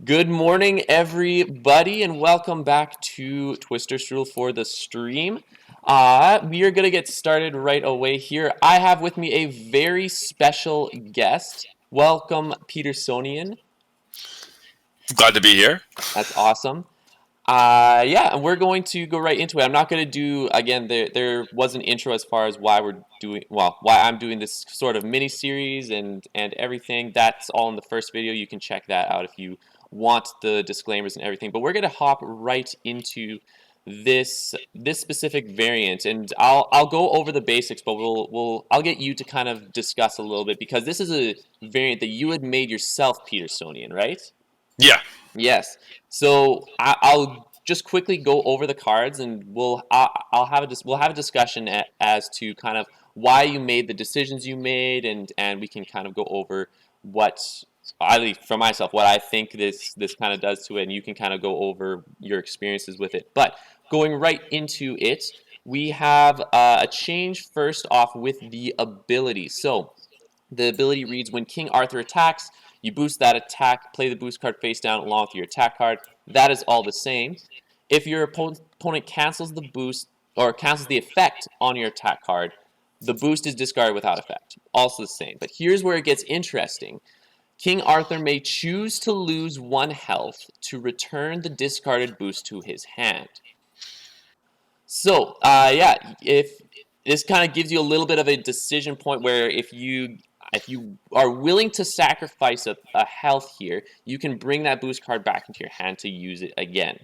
Good morning, everybody, and welcome back to Twister Strudel for the stream. We are going to get started right away here. I have with me a very special guest. Welcome, Petersonian. Glad to be here. That's awesome. Yeah, and we're going to go right into it. I'm not going to do again. There was an intro as far as why I'm doing this sort of mini series and everything. That's all in the first video. You can check that out if you want the disclaimers and everything. But we're going to hop right into this specific variant, and I'll go over the basics, but I'll get you to kind of discuss a little bit because this is a variant that you had made yourself, Petersonian, right? Yeah. Yes. So I'll just quickly go over the cards, and I'll have we'll have a discussion as to kind of why you made the decisions you made, and we can kind of go over what at least for myself what I think this kind of does to it, and you can kind of go over your experiences with it. But going right into it, we have a change first off with the ability. So the ability reads, when King Arthur attacks, you boost that attack, play the boost card face down along with your attack card. That is all the same. If your opponent cancels the boost or cancels the effect on your attack card, the boost is discarded without effect. Also the same. But here's where it gets interesting. King Arthur may choose to lose 1 health to return the discarded boost to his hand. So, yeah, if this kind of gives you a little bit of a decision point where if you are willing to sacrifice a health here, you can bring that boost card back into your hand to use it again.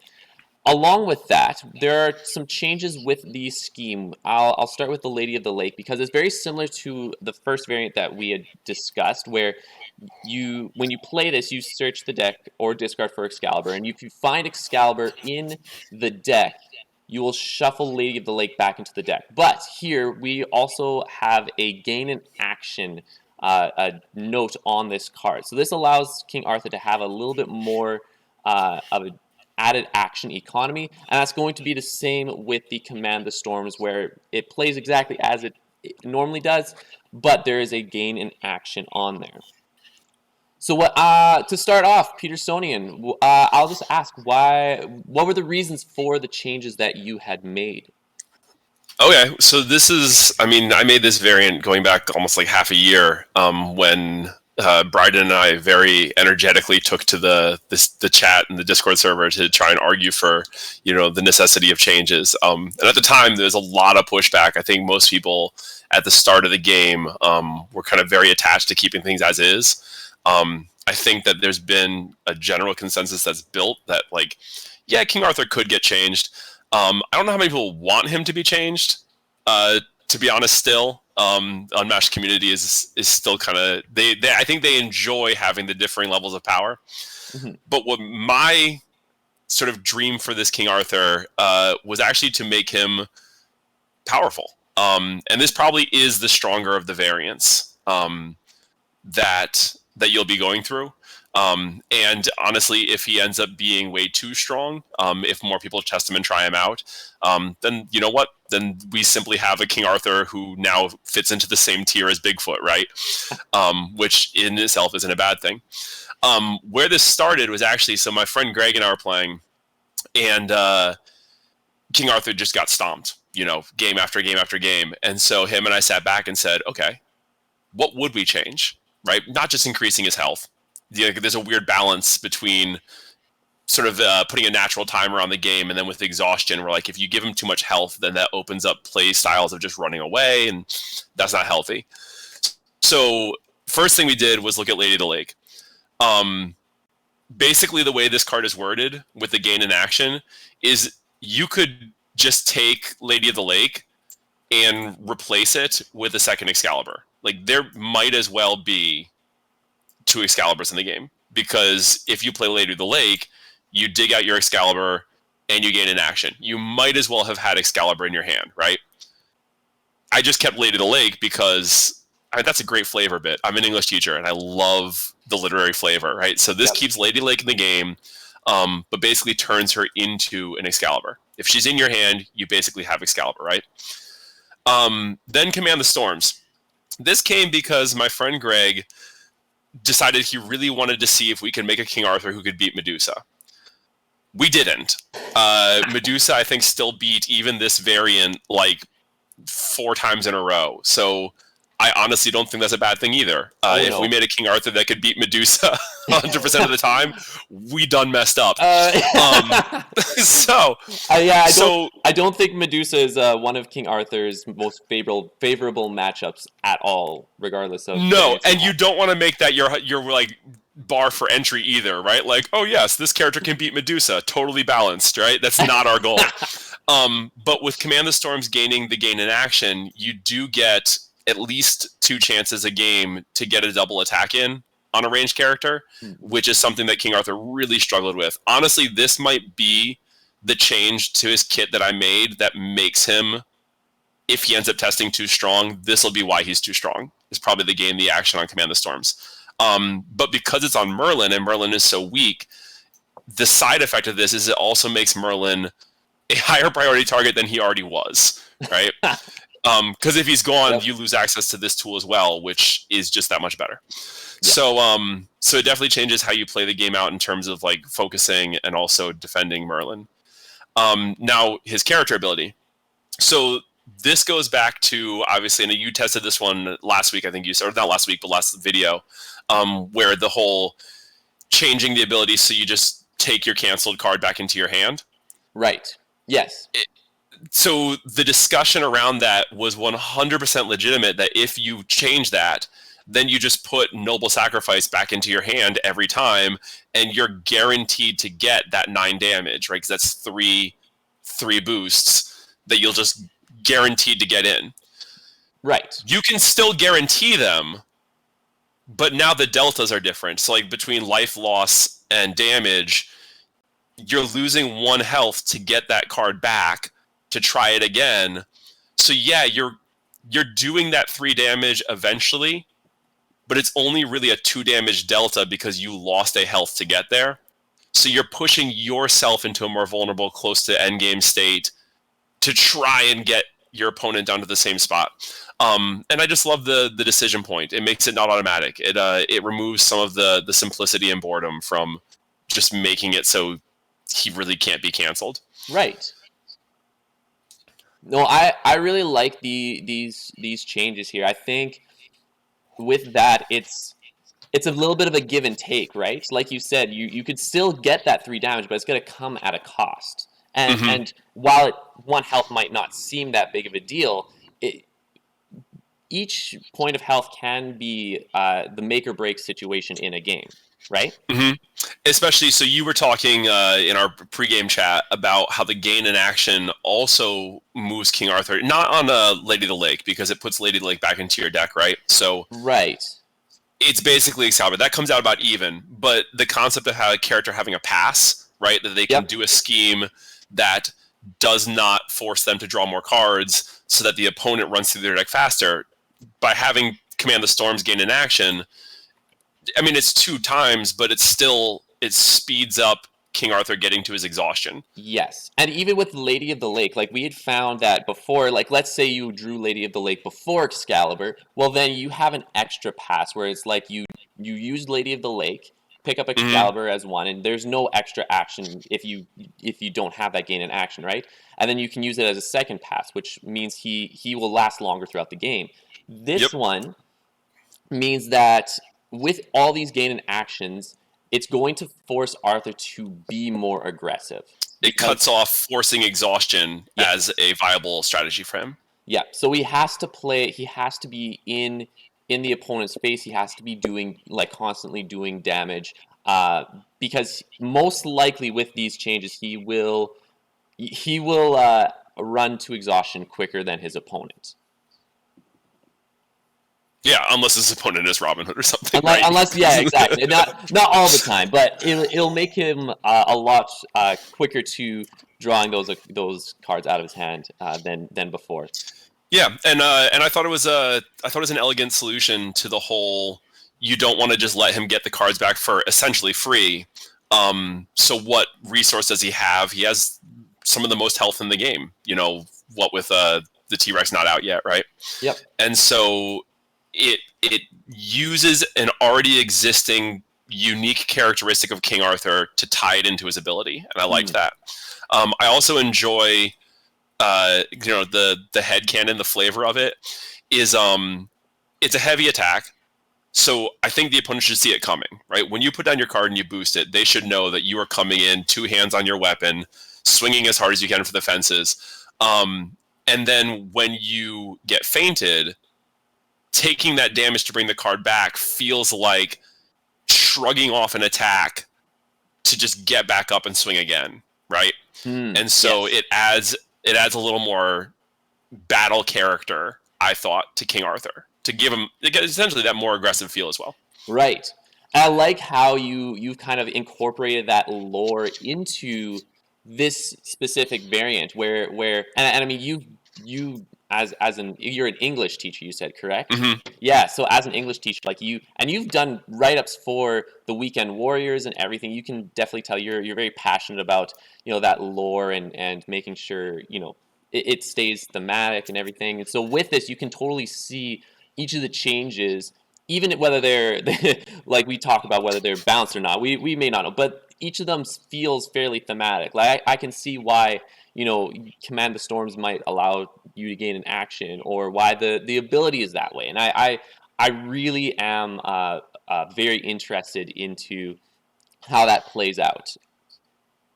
Along with that, there are some changes with the scheme. I'll start with the Lady of the Lake because it's very similar to the first variant that we had discussed, where when you play this, you search the deck or discard for Excalibur, and if you find Excalibur in the deck, you will shuffle Lady of the Lake back into the deck. But here we also have a gain in action a note on this card. So this allows King Arthur to have a little bit more of an added action economy, and that's going to be the same with the Command the Storms, where it plays exactly as it normally does, but there is a gain in action on there. So what? To start off, Petersonian, I'll just ask why. What were the reasons for the changes that you had made? Okay. So this is, I made this variant going back almost like half a year when Bryden and I very energetically took to the chat and the Discord server to try and argue for, the necessity of changes. And at the time, there was a lot of pushback. I think most people at the start of the game were kind of very attached to keeping things as is. I think that there's been a general consensus that's built that, like, yeah, King Arthur could get changed. I don't know how many people want him to be changed. To be honest, still, Unmatched community is still kind of they. I think they enjoy having the differing levels of power. Mhm. But what my sort of dream for this King Arthur was actually to make him powerful. And this probably is the stronger of the variants that you'll be going through. And honestly, if he ends up being way too strong, if more people test him and try him out, then you know what? Then we simply have a King Arthur who now fits into the same tier as Bigfoot, right? Which in itself isn't a bad thing. Where this started was actually, so my friend Greg and I were playing, and King Arthur just got stomped, game after game after game. And so him and I sat back and said, okay, what would we change? Right? Not just increasing his health. There's a weird balance between sort of putting a natural timer on the game, and then with exhaustion, we're like, if you give him too much health, then that opens up play styles of just running away, and that's not healthy. So first thing we did was look at Lady of the Lake. Basically, the way this card is worded with the gain in action is you could just take Lady of the Lake and replace it with a second Excalibur. Like, there might as well be 2 Excaliburs in the game, because if you play Lady of the Lake, you dig out your Excalibur and you gain an action. You might as well have had Excalibur in your hand, right? I just kept Lady of the Lake because that's a great flavor bit. I'm an English teacher and I love the literary flavor, right? So this Yep. keeps Lady Lake in the game, but basically turns her into an Excalibur. If she's in your hand, you basically have Excalibur, right? Then Command the Storms. This came because my friend Greg decided he really wanted to see if we could make a King Arthur who could beat Medusa. We didn't. Medusa, I think, still beat even this variant like 4 times in a row. So I honestly don't think that's a bad thing either. Oh If we no. made a King Arthur that could beat Medusa 100% of the time, we done messed up. uh, So, yeah, so I don't think Medusa is one of King Arthur's most favorable matchups at all, regardless of no, variants we and you have. don't want to make that your like bar for entry either, right? Like, oh yes, this character can beat Medusa, totally balanced, right? That's not our goal. But with Command the Storms gaining the gain in action, you do get at least 2 chances a game to get a double attack in on a ranged character, which is something that King Arthur really struggled with. Honestly, this might be the change to his kit that I made that makes him, if he ends up testing too strong, this will be why he's too strong. Is probably the gain the action on Command the Storms. But because it's on Merlin and Merlin is so weak, the side effect of this is it also makes Merlin a higher priority target than he already was, right? Because if he's gone, Yep. you lose access to this tool as well, which is just that much better. Yeah. So it definitely changes how you play the game out in terms of like focusing and also defending Merlin. Now his character ability. So this goes back to, obviously, and you tested this one last week, I think you said, or not last week, but last video, where the whole changing the ability so you just take your canceled card back into your hand. Right. Yes. So the discussion around that was 100% legitimate, that if you change that, then you just put Noble Sacrifice back into your hand every time, and you're guaranteed to get that 9 damage, right? Because that's three boosts that you'll just guaranteed to get in. Right. You can still guarantee them, but now the deltas are different. So like between life loss and damage, you're losing 1 health to get that card back to try it again. So yeah, you're doing that 3 damage eventually, but it's only really a 2 damage delta because you lost a health to get there. So you're pushing yourself into a more vulnerable, close to endgame state to try and get your opponent down to the same spot. And I just love the decision point. It makes it not automatic. It removes some of the simplicity and boredom from just making it so he really can't be canceled. Right. No, I really like these changes here. I think with that, it's a little bit of a give and take, right? Like you said, you could still get that 3 damage, but it's going to come at a cost. And Mm-hmm. and while 1 health might not seem that big of a deal, each point of health can be the make or break situation in a game, right? Mm-hmm. Especially, so you were talking in our pregame chat about how the gain in action also moves King Arthur, not on Lady of the Lake, because it puts Lady of the Lake back into your deck, right? So Right. it's basically Excalibur. That comes out about even, but the concept of how a character having a pass, right, that they can Yep. do a scheme that does not force them to draw more cards so that the opponent runs through their deck faster, by having Command the Storms gain in action, I mean, it's 2 times, but it speeds up King Arthur getting to his exhaustion. Yes. And even with Lady of the Lake, like we had found that before, like let's say you drew Lady of the Lake before Excalibur, well then you have an extra pass where it's like you used Lady of the Lake, pick up Mm-hmm. Excalibur as 1, and there's no extra action if you don't have that gain in action, right? And then you can use it as a second pass, which means he will last longer throughout the game. Yep. This one means that with all these gain in actions, it's going to force Arthur to be more aggressive. It Because cuts off forcing exhaustion as yes, a viable strategy for him. yeah. So he has to play. He has to be in the opponent's face. He has to be doing like constantly doing damage. Because most likely with these changes, he will run to exhaustion quicker than his opponent. Yeah, unless his opponent is Robin Hood or something, right? Unless, yeah, exactly. Not all the time, but it'll make him a lot quicker to drawing those cards out of his hand than before. Yeah, and I thought it was an elegant solution to the whole. You don't want to just let him get the cards back for essentially free. So what resource does he have? He has some of the most health in the game. You know what, with the T-Rex not out yet, right? Yep. And so it uses an already existing unique characteristic of King Arthur to tie it into his ability, and I liked that. I also enjoy the headcanon, the flavor of it is it's a heavy attack. So I think the opponent should see it coming, right? When you put down your card and you boost it, they should know that you are coming in 2 hands on your weapon, swinging as hard as you can for the fences. And then when you get fainted, taking that damage to bring the card back feels like shrugging off an attack to just get back up and swing again, right? And so Yes. it adds a little more battle character, I thought, to King Arthur to give him essentially that more aggressive feel as well. Right. I like how you've kind of incorporated that lore into this specific variant and I mean you as an you're an English teacher, you said, correct? Mm-hmm. Yeah, so as an English teacher, like you've done write-ups for the Weekend Warriors and everything. You can definitely tell you're very passionate about, that lore and making sure, it stays thematic and everything. And so with this, you can totally see each of the changes, even whether they're like we talked about whether they're balanced or not. We may not know, but each of them feels fairly thematic. Like I can see why Command the Storms might allow you to gain an action, or why the ability is that way. And I really am very interested into how that plays out,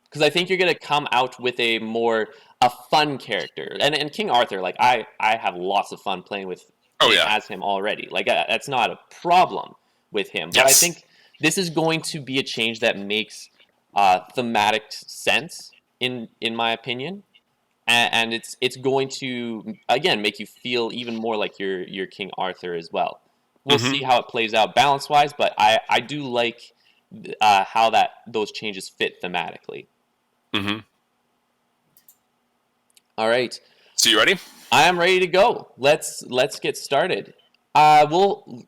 because I think you're gonna come out with a fun character. And King Arthur, like I have lots of fun Oh playing yeah. as him already. Like that's not a problem with him. But I Yes. think this is going to be a change that makes thematic sense in my opinion, and it's going to again make you feel even more like you're King Arthur as well. We'll Mm-hmm. see how it plays out balance wise, but I do like how those changes fit thematically. Mm-hmm. All right, So you ready? I am ready to go. Let's get started. We'll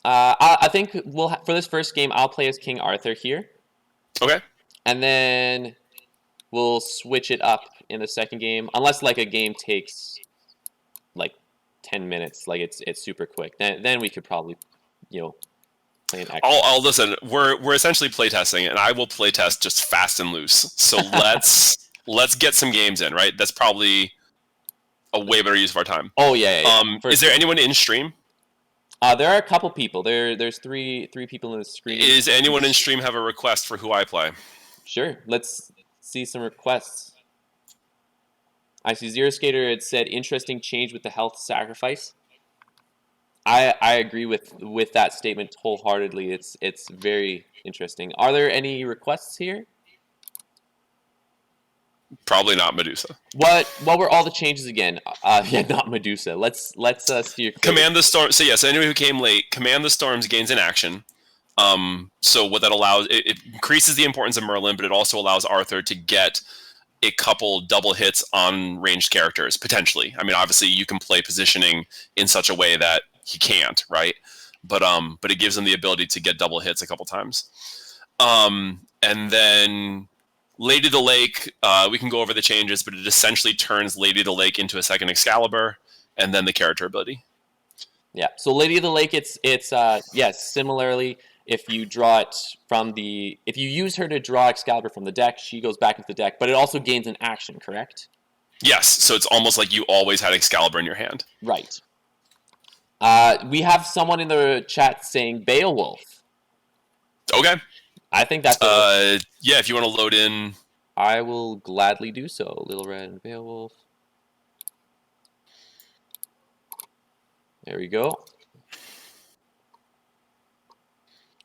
I think for this first game I'll play as King Arthur here, Okay. and then we'll switch it up in the second game, unless like a game takes like 10 minutes, like it's super quick. Then we could probably play an extra. I'll listen. We're essentially playtesting, and I will playtest just fast and loose. So let's get some games in. Right. That's probably a way better use of our time. Oh yeah, for Is there sure. anyone in stream? There are a couple people. There's three people in the screen. Is anyone in stream have a request for who I play? Sure. Let's see some requests. I see Zero Skater had said interesting change with the health sacrifice. I agree with that statement wholeheartedly. It's very interesting. Are there any requests here? Probably not Medusa. What were all the changes again? Yeah, not Medusa. Let's steer clear. Command the Storm. So yes, anyone who came late, Command the Storms gains an action. So what that allows, it increases the importance of Merlin, but it also allows Arthur to get a couple double hits on ranged characters, potentially. I mean, obviously you can play positioning in such a way that he can't, right? But it gives him the ability to get double hits a couple times. And then Lady of the Lake, we can go over the changes, but it essentially turns Lady of the Lake into a second Excalibur, and then the character ability. Yeah. So Lady of the Lake, it's yes, similarly, if you if you use her to draw Excalibur from the deck, she goes back into the deck, but it also gains an action, correct? Yes, so it's almost like you always had Excalibur in your hand. Right. We have someone in the chat saying Beowulf. Okay. I think that's yeah, if you want to load in. I will gladly do so. Little Red and Beowulf. There we go.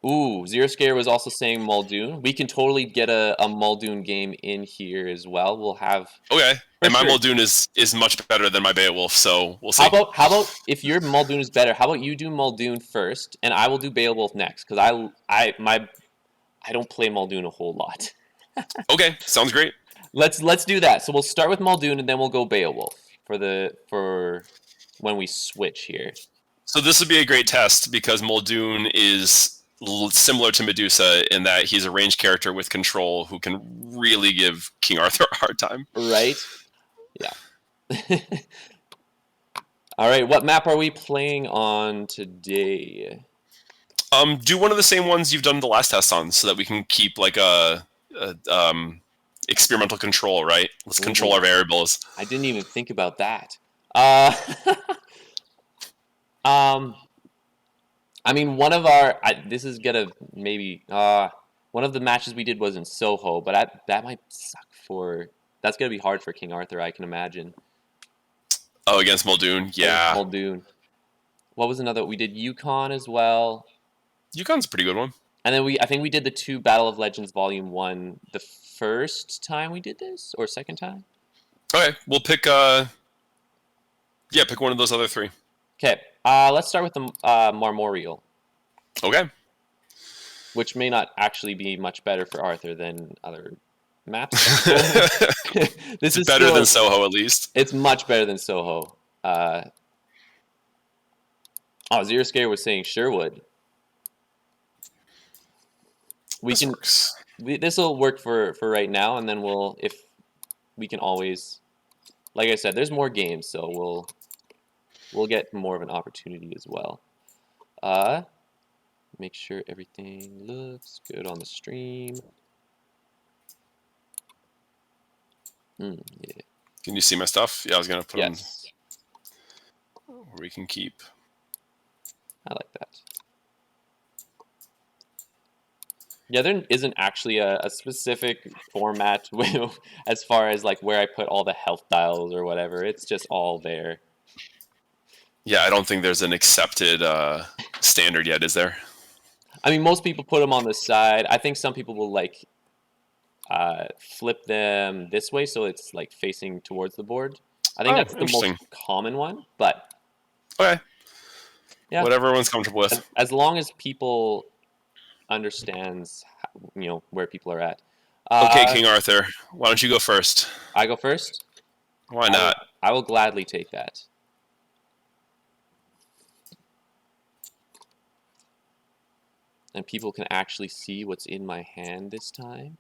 Ooh, Zero Scare was also saying Muldoon. We can totally get a Muldoon game in here as well. We'll have... Okay. And my sure. Muldoon is much better than my Beowulf, so we'll see. How about if your Muldoon is better, how about you do Muldoon first, and I will do Beowulf next, because I don't play Muldoon a whole lot. Okay, sounds great. Let's do that. So we'll start with Muldoon, and then we'll go Beowulf for when we switch here. So this would be a great test, because Muldoon is similar to Medusa in that he's a ranged character with control who can really give King Arthur a hard time. Right? Yeah. All right, what map are we playing on today? Do one of the same ones you've done the last test on, so that we can keep like a experimental control. Right? Let's control our Ooh, variables. I didn't even think about that. Uh, um, I mean, this is gonna maybe one of the matches we did was in Soho, but that might suck for. That's gonna be hard for King Arthur, I can imagine. Oh, against Muldoon, Against yeah. Muldoon. What was another? We did Yukon as well, Yukon's a pretty good one. and then I think we did the two Battle of Legends Volume 1 the first time we did this, or second time. Okay, we'll pick. Yeah, pick one of those other three. Okay, let's start with the Marmorial, Okay, which may not actually be much better for Arthur than other maps. But this it's is better than still Soho at least. it's much better than Soho. Zero Scare was saying Sherwood. We This can works. this will work for right now, and then if we can always, like I said, there's more games, so we'll get more of an opportunity as well. Uh, Make sure everything looks good on the stream. Yeah. Can you see my stuff? Yeah, I was gonna put them Yes, where we can keep. I like that. Yeah, there isn't actually a specific format as far as like where I put all the health dials or whatever. It's just all there. Yeah, I don't think there's an accepted standard yet, is there? I mean, most people put them on the side. I think some people will like flip them this way, so it's like facing towards the board. I think Oh, that's the most interesting. common one, but Okay, yeah, whatever everyone's comfortable with. as long as people understands, where people are at. Okay, Uh, King Arthur, why don't you go first? I go first. Why I will. not? I will gladly take that. And people can actually see what's in my hand this time.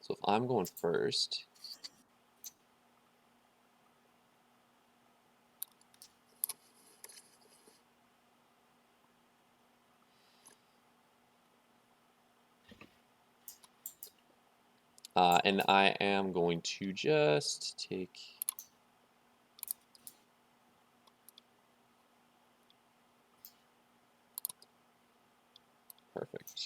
So if I'm going first, and I am going to just take. Perfect.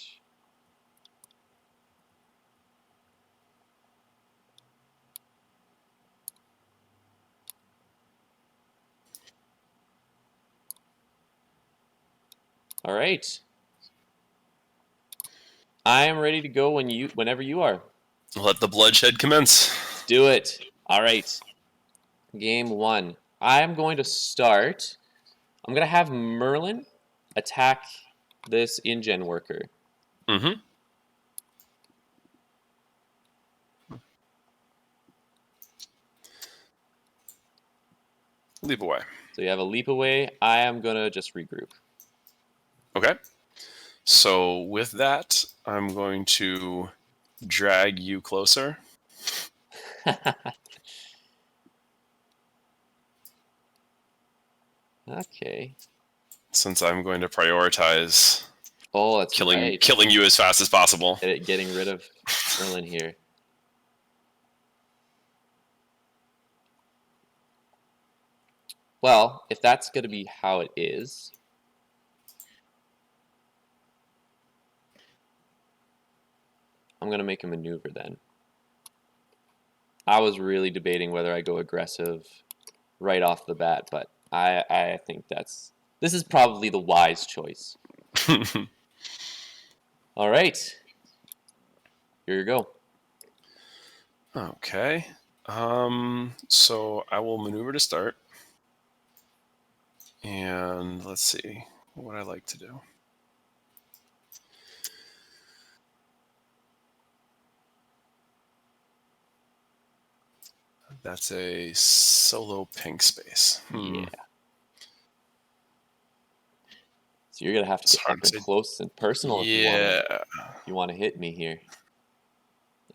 All right. I am ready to go whenever you are. Let the bloodshed commence. Let's do it. All right. Game 1. I'm going to start. I'm going to have Merlin attack this InGen worker. Mm-hmm. Leap away. So you have a leap away. I am going to just regroup. Okay. So with that, I'm going to drag you closer. Okay. Since I'm going to prioritize Oh, that's killing right. killing you as fast as possible. Getting rid of Merlin here. Well, if that's going to be how it is, I'm going to make a maneuver then. I was really debating whether I go aggressive right off the bat, but I think this is probably the wise choice. All right. Here you go. Okay. So I will maneuver to start. And let's see what I like to do. That's a solo pink space. Yeah. So you're gonna have to It's get up hard to and say. close and personal if Yeah. you wanna hit me here.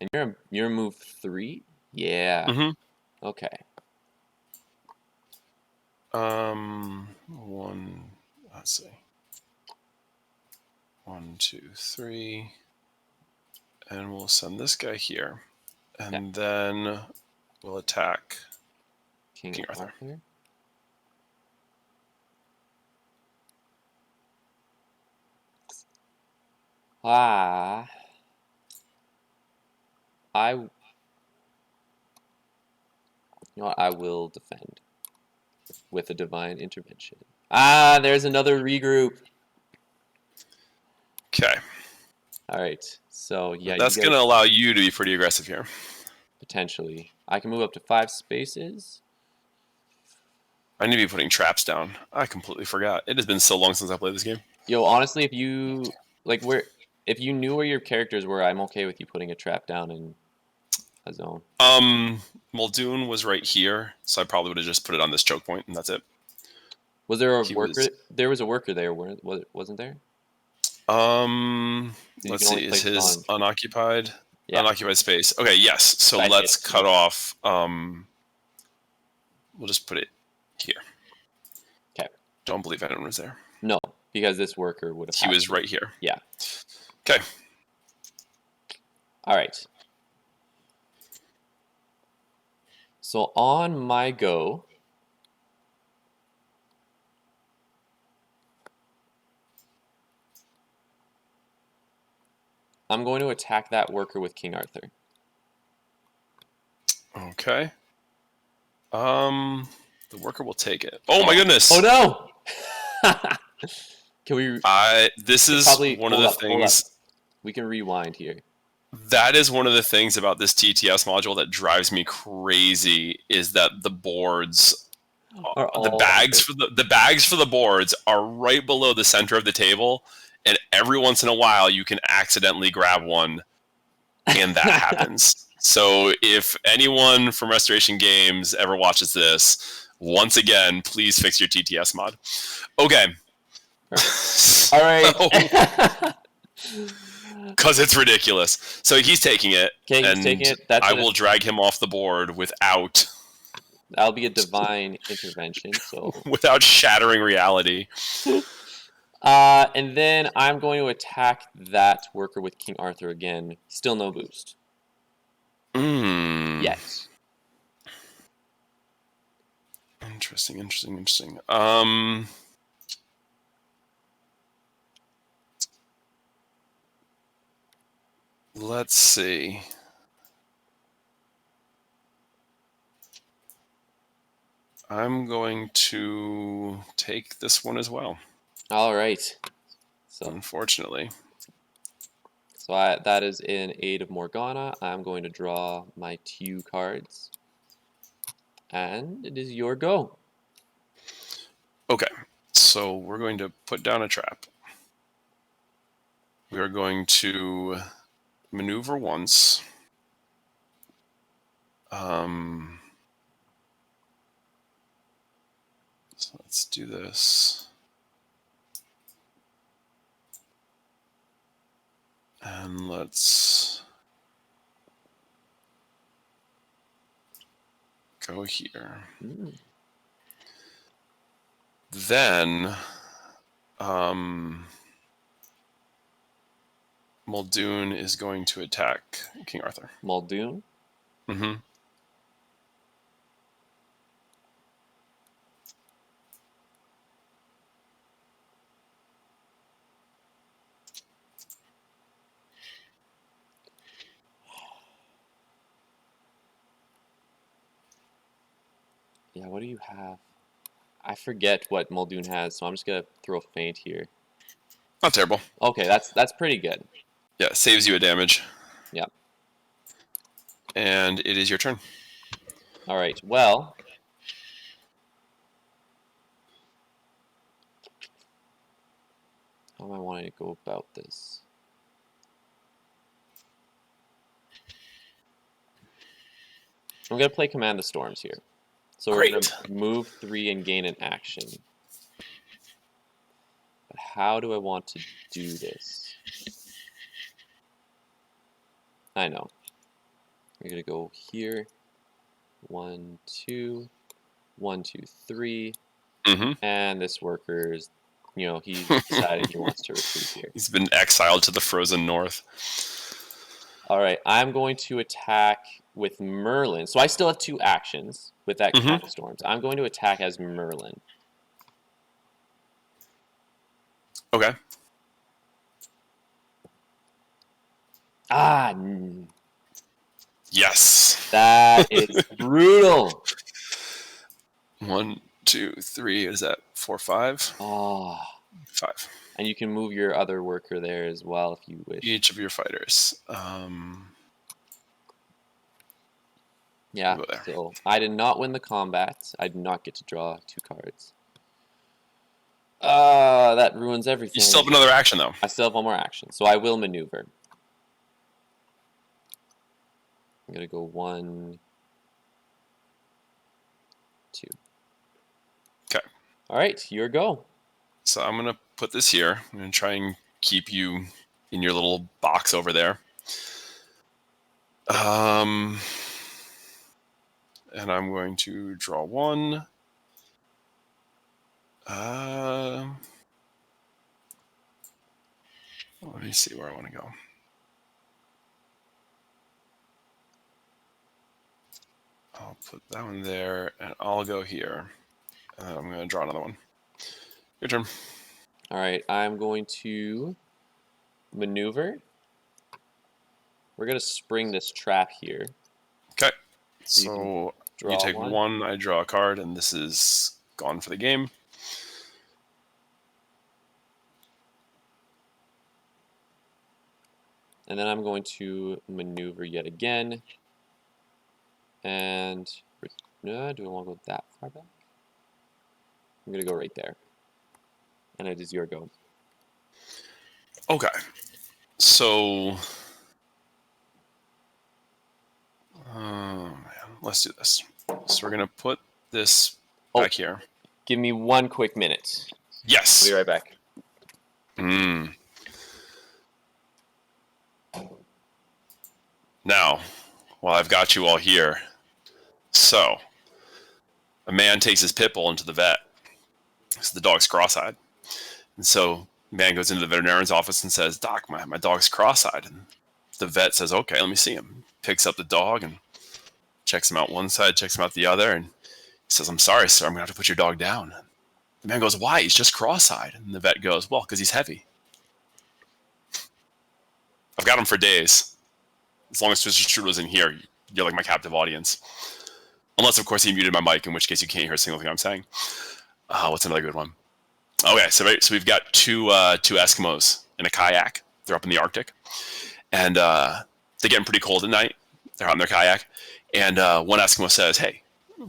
And you're move 3? Yeah. Mm-hmm. Okay. One. Let's see. 1, 2, 3, and we'll send this guy here, and then we'll attack King King Arthur. Ah. You know what? I will defend with a divine intervention. Ah, there's another regroup. Okay. All right. So yeah, That's you going guys to allow you to be pretty aggressive here. potentially. I can move up to 5 spaces. I need to be putting traps down. I completely forgot. It has been so long since I played this game. Yo, honestly, if you like if you knew where your characters were, I'm okay with you putting a trap down in a zone. Muldoon was right here, so I probably would have just put it on this choke point, and that's it. Was there a He worker? was. There was a worker there, wasn't there? 'Cause you Let's can only see. Is place it his on. unoccupied Yeah, space? Okay, yes. So I see let's it. cut off. We'll just put it here. Okay. Don't believe anyone was there. No, because this worker would have. He was right here. Yeah. Okay. All right. So on my go, I'm going to attack that worker with King Arthur. Okay. The worker will take it. Oh my goodness. Oh no! Can we This is probably one of the things. We can rewind here. That is one of the things about this TTS module that drives me crazy is that the boards, the bags for the bags for the boards are right below the center of the table, and every once in a while you can accidentally grab one, and that happens. So if anyone from Restoration Games ever watches this, once again, please fix your TTS mod. Okay. All right. Because it's ridiculous. So he's taking it, Okay, he's and taking it. I will drag him off the board without That'll be a divine intervention. So without shattering reality. And then I'm going to attack that worker with King Arthur again. Still no boost. Yes. Interesting. Let's see. I'm going to take this one as well. All right. So unfortunately. So that is in aid of Morgana. I'm going to draw my 2 cards. And it is your go. Okay, so we're going to put down a trap. We are going to maneuver once. So let's do this. And let's go here. Then, Muldoon is going to attack King Arthur. Muldoon? Mm-hmm. Yeah, what do you have? I forget what Muldoon has, so I'm just gonna throw a feint here. Not terrible. Okay, that's pretty good. Yeah, saves you a damage. Yeah. And it is your turn. All right. Well, how am I wanting to go about this? I'm gonna play Command the Storms here. So we're gonna move 3 and gain an action. But how do I want to do this? I know. We're going to go here. 1, 2, 1, 2, 3. Mm-hmm. And this worker's, he's decided he wants to retreat here. He's been exiled to the frozen north. All right, I'm going to attack with Merlin. So I still have 2 actions with that Crown of Storms. I'm going to attack as Merlin. Okay. Ah, Yes. that is brutal. 1, 2, 3. Is that 4, 5? Oh, 5. and you can move your other worker there as well if you wish. Each of your fighters. Yeah, We'll go there. so I did not win the combat. I did not get to draw 2 cards. That ruins everything. You still have another action, though. I still have 1 more action, so I will maneuver. I'm going to go 1, 2. Okay. All right, your go. So I'm going to put this here. I'm going to try and keep you in your little box over there. And I'm going to draw 1. Let me see where I want to go. I'll put that one there, and I'll go here. And then I'm going to draw another one. Your turn. All right, I'm going to maneuver. We're going to spring this trap here. Okay. So you take 1, I draw a card, and this is gone for the game. And then I'm going to maneuver yet again. And do I want to go that far back? I'm going to go right there. And it is your go. Okay. So, man, let's do this. So we're going to put this back here. Give me 1 quick minute. Yes. I'll be right back. Now, while I've got you all here, so a man takes his pit bull into the vet. So the dog's cross-eyed. And so man goes into the veterinarian's office and says, "Doc, my dog's cross-eyed." And the vet says, "Okay, let me see him." Picks up the dog and checks him out one side, checks him out the other, and he says, "I'm sorry, sir, I'm going to have to put your dog down." The man goes, "Why? He's just cross-eyed." And the vet goes, "Well, because he's heavy. I've got him for days. As long as Mr. Strudel's in here, you're like my captive audience. Unless, of course, he muted my mic, in which case you can't hear a single thing I'm saying." What's another good one? Okay, so we've got two Eskimos in a kayak. They're up in the Arctic, and they're getting pretty cold at night. They're out in their kayak, and one Eskimo says, "Hey,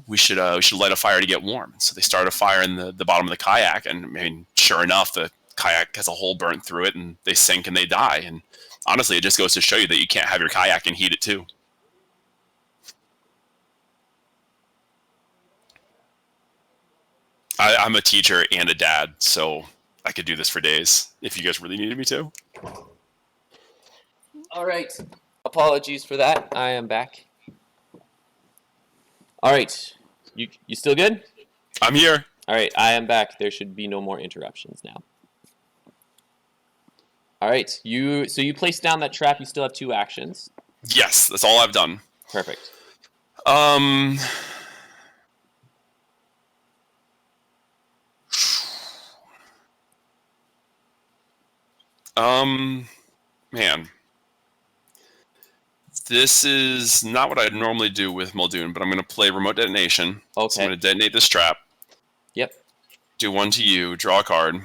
we should light a fire to get warm." So they start a fire in the bottom of the kayak, and I mean, sure enough, the kayak has a hole burnt through it, and they sink and they die. And honestly, it just goes to show you that you can't have your kayak and heat it too. I'm a teacher and a dad, so I could do this for days if you guys really needed me to. All right. Apologies for that. I am back. All right. You still good? I'm here. All right. I am back. There should be no more interruptions now. All right. So you placed down that trap. You still have 2 actions. Yes, that's all I've done. Perfect. Man. This is not what I'd normally do with Muldoon, but I'm going to play remote detonation. Okay. So I'm going to detonate this trap. Yep. Do 1 to you, draw a card.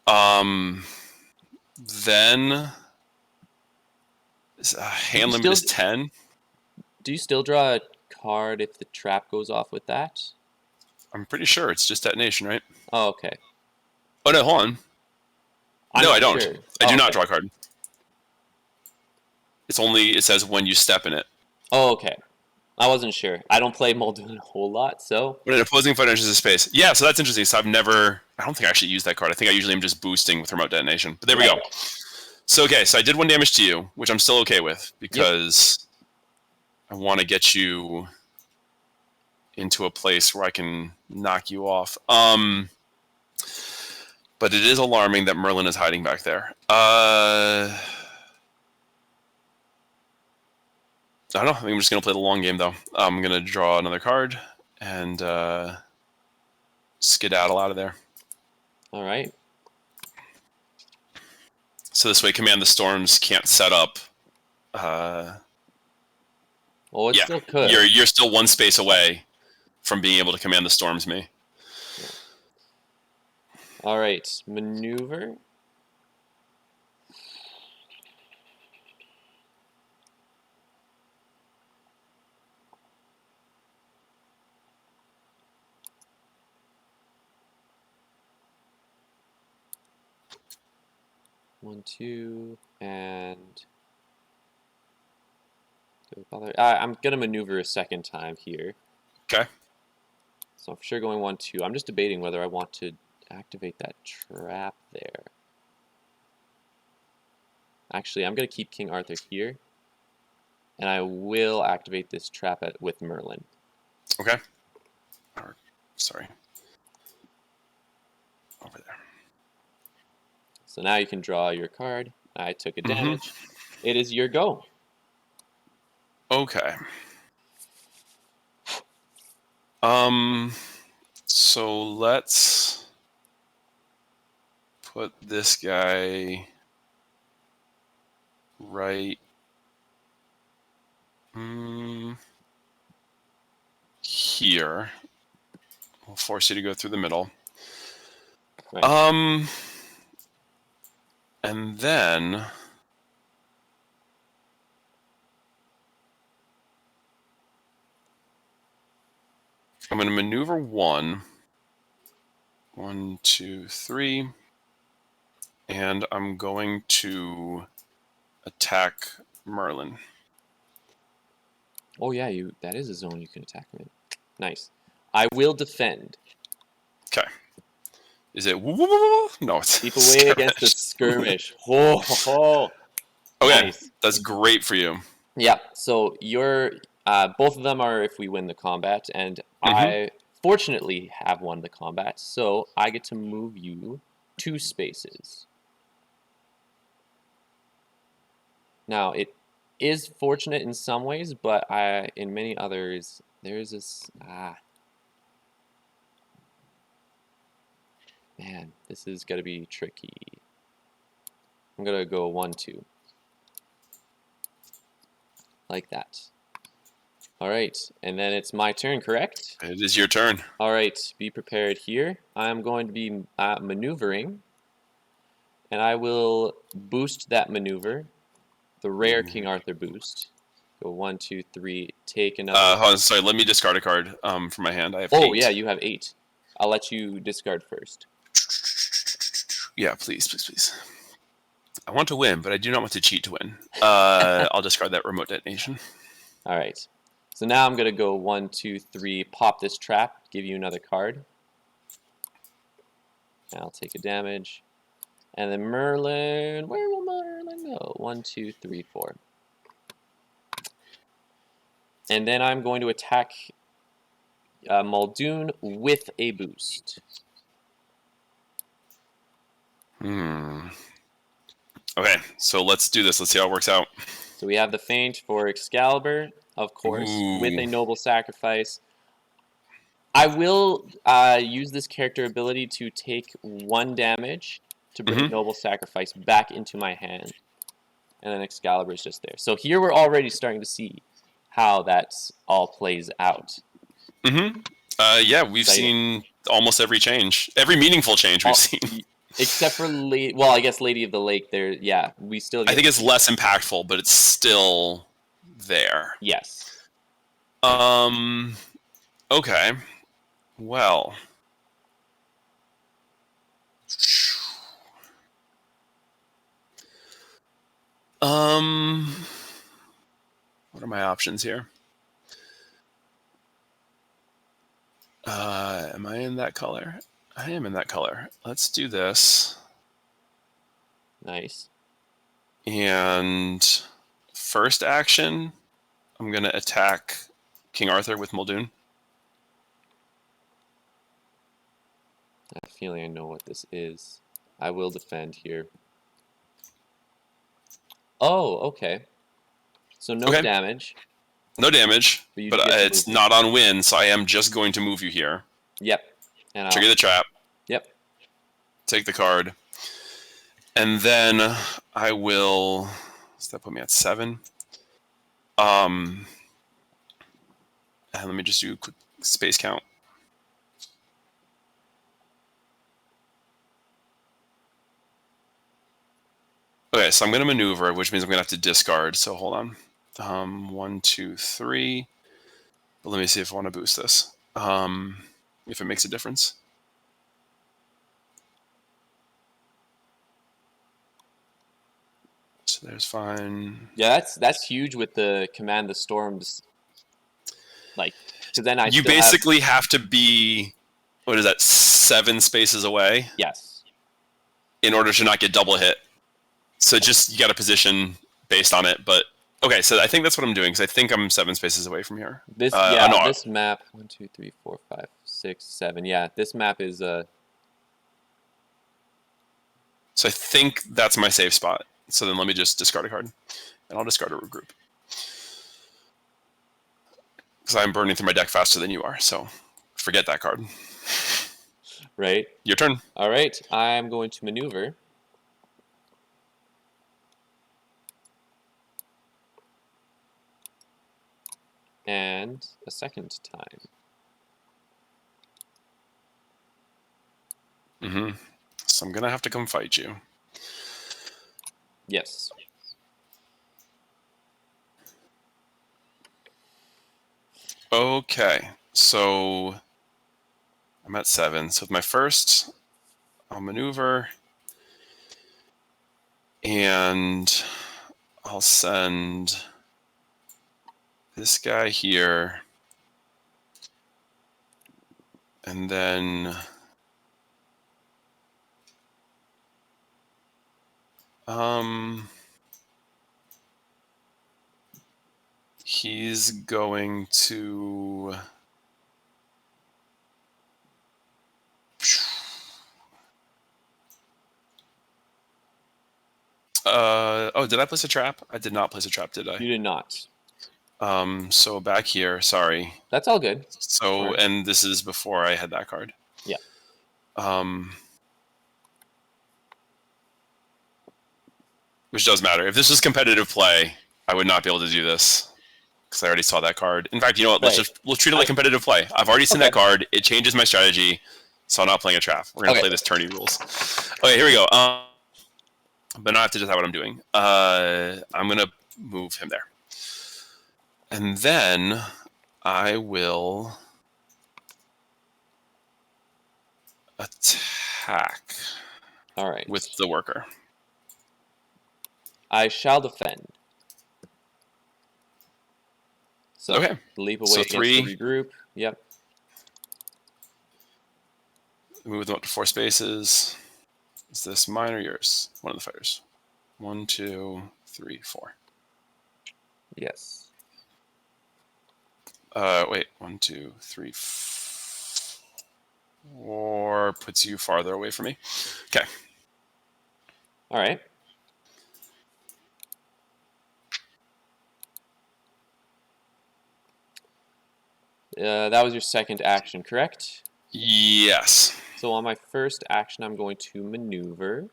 Then hand limit is 10. Do you still draw a card if the trap goes off with that? I'm pretty sure it's just detonation, right? Oh, okay. Oh, no, hold on. No, I don't. Sure. I do not draw a card. It's only, it says when you step in it. Oh, okay. I wasn't sure. I don't play Muldoon a whole lot, so When an opposing fighter enters the space. Yeah, so that's interesting. So I don't think I actually use that card. I think I usually am just boosting with remote detonation. But there we go. right. So, okay, so I did 1 damage to you, which I'm still okay with Yep. because I want to get you into a place where I can knock you off. But it is alarming that Merlin is hiding back there. I don't know. I think I'm just going to play the long game, though. I'm going to draw another card and skedaddle out of there. All right. So this way, Command the Storms can't set up. Well, it Yeah, still could. you're still 1 space away from being able to Command the Storms me. Yeah. All right. Maneuver. One, two, and I'm gonna maneuver a second time here. Okay. So I'm for sure going 1, 2. I'm just debating whether I want to activate that trap there. Actually, I'm gonna keep King Arthur here, and I will activate this trap with Merlin. Okay. Sorry. Over there. So now you can draw your card. I took a Mm-hmm. damage. It is your go. Okay. So let's put this guy right here. We'll force you to go through the middle. Right. And then I'm going to maneuver 1. 1, 2, 3. And I'm going to attack Merlin. Oh yeah, that is a zone you can attack him in. Nice. I will defend. Okay. Is it? No, it's Keep away against the skirmish. Ho ho ho. Okay, Nice. that's great for you. Yeah. So both of them are if we win the combat, and Mm-hmm. I fortunately have won the combat, so I get to move you 2 spaces. Now it is fortunate in some ways, but in many others there's this man, this is gonna be tricky. I'm gonna go 1, 2. Like that. Alright, and then it's my turn, correct? It is your turn. Alright, be prepared here. I'm going to be maneuvering, and I will boost that maneuver, the rare King Arthur boost. Go 1, 2, 3, take another. Hold on, sorry, let me discard a card from my hand. I have Oh, 8. yeah, you have 8. I'll let you discard first. Yeah, please, please, please. I want to win, but I do not want to cheat to win. I'll discard that remote detonation. Alright, so now I'm going to go 1, 2, 3, pop this trap, give you another card. And I'll take a damage. And then Merlin, where will Merlin go? 1, 2, 3, 4. And then I'm going to attack Muldoon with a boost. Okay, so let's do this. Let's see how it works out. So we have the feint for Excalibur, of course, with Ooh. a noble sacrifice. I will use this character ability to take 1 damage to bring Mm-hmm. noble sacrifice back into my hand. And then Excalibur is just there. So here we're already starting to see how that all plays out. Mm-hmm. Yeah, we've Exciting. seen almost every change. Every meaningful change we've seen. Except for well, I guess Lady of the Lake. There, yeah, we still get. I think it's less impactful, but it's still there. Yes. Okay. Well. What are my options here? Am I in that color? I am in that color. Let's do this. Nice. And first action, I'm going to attack King Arthur with Muldoon. I have a feeling I know what this is. I will defend here. Oh, okay. So no Okay, damage, no damage, but you but do get to it's move me. not on win, so I am just going to move you here. Yep. And Trigger I'll. the trap, Yep. take the card, and then I will. Does that put me at 7? And let me just do a quick space count. Okay, so I'm going to maneuver, which means I'm going to have to discard. So hold on. 1, 2, 3. But let me see if I want to boost this. If it makes a difference. So there's fine. Yeah, that's huge with the command the storms. Like, because then I You still have. basically have to be, what is that, 7 spaces away Yes. in order to not get double hit. So just, you got to position based on it. But, okay, so I think that's what I'm doing, because I think I'm 7 spaces away from here. This Oh, yeah, no. this map 1, 2, 3, 4, 5, 6, 7. Yeah, this map is So I think that's my safe spot. So then let me just discard a card. And I'll discard a regroup. Because I'm burning through my deck faster than you are, so forget that card. right. Your turn. All right, I'm going to maneuver. And a second time. Mm-hmm. So I'm going to have to come fight you. Yes. Okay, so I'm at 7. So with my first, I'll maneuver, and I'll send this guy here, and then he's going to oh, did I place a trap? I did not place a trap, did I? You did not. So back here, sorry. That's all good. So, Right. and this is before I had that card. Yeah. Which does matter. If this was competitive play, I would not be able to do this because I already saw that card. In fact, you know what? Right. Let's treat it like competitive play. I've already seen Okay. that card. It changes my strategy, so I'm not playing a trap. We're gonna Okay. play this tourney rules. Okay, here we go. But now I have to decide what I'm doing. I'm gonna move him there, and then I will attack All right. with the worker. I shall defend. So Okay. leap away So against the 3, regroup. Yep. move them up to 4 spaces. Is this mine or yours? One of the fighters. 1, 2, 3, 4. Yes. Wait. 1, 2, 3, 4 puts you farther away from me. Okay. All right. That was your second action, correct? Yes. So on my first action, I'm going to maneuver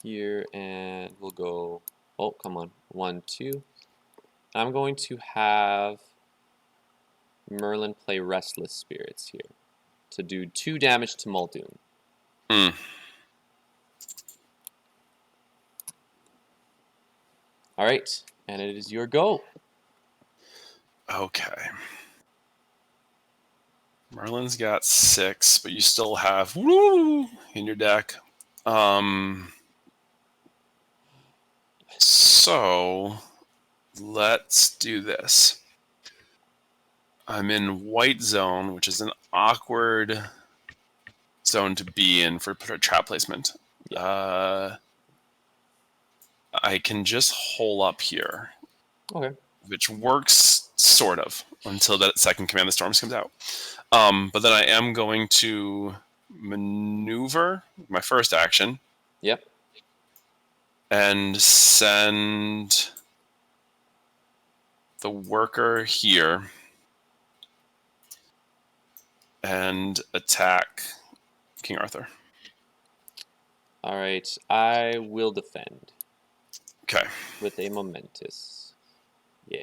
here, and we'll go. Oh, come on. 1, 2. I'm going to have Merlin play Restless Spirits here to do 2 damage to Muldoon. Mm. All right, and it is your go. Okay. Merlin's got 6, but you still have woo in your deck. So let's do this. I'm in white zone, which is an awkward zone to be in for trap placement. Yeah. I can just hole up here. Okay. Which works sort of until that second Command the Storms comes out. But then I am going to maneuver my first action. Yep. And send the worker here and attack King Arthur. All right. I will defend. Okay. With a momentous. Yeah.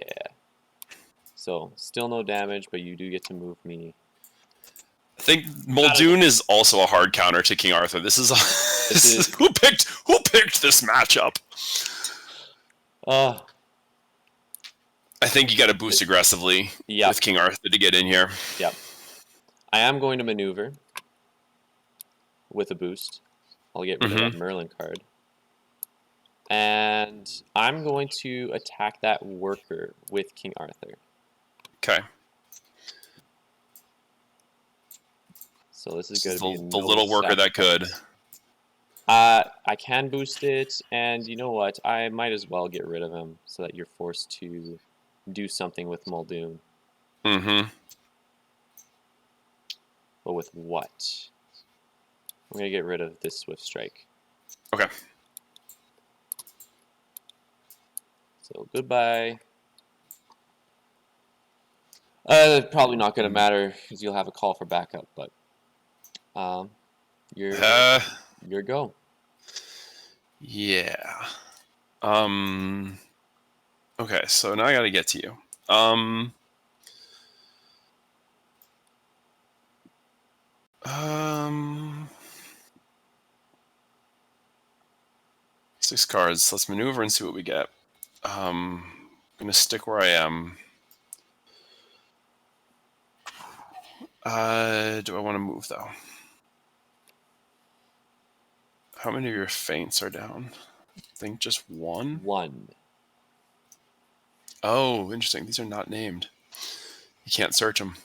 So, still no damage, but you do get to move me. I think Muldoon is also a hard counter to King Arthur. This is who picked this matchup. I think you got to boost aggressively with King Arthur to get in here. Yep. I am going to maneuver with a boost. I'll get rid of that Merlin card. And I'm going to attack that worker with King Arthur. Okay. So this is going to be the little worker that could. I can boost it, and you know what? I might as well get rid of him so that you're forced to do something with Muldoon. Mm-hmm. But with what? I'm going to get rid of this Swift Strike. Okay. So goodbye. Probably not going to matter because you'll have a call for backup, but your go. Yeah. Okay, so now I got to get to you. 6 cards. Let's maneuver and see what we get. I'm gonna stick where I am. Do I want to move though? How many of your feints are down? I think just one. One. Oh, interesting. These are not named. You can't search them.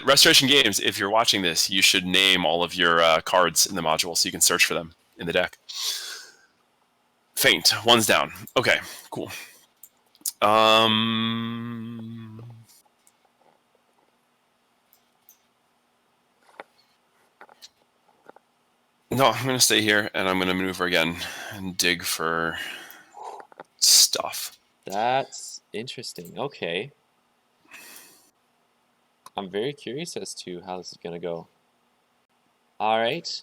Restoration Games, if you're watching this, you should name all of your cards in the module so you can search for them in the deck. Feint, one's down. Okay, cool. No, I'm going to stay here, and I'm going to maneuver again and dig for stuff. That's interesting. Okay. I'm very curious as to how this is going to go. All right.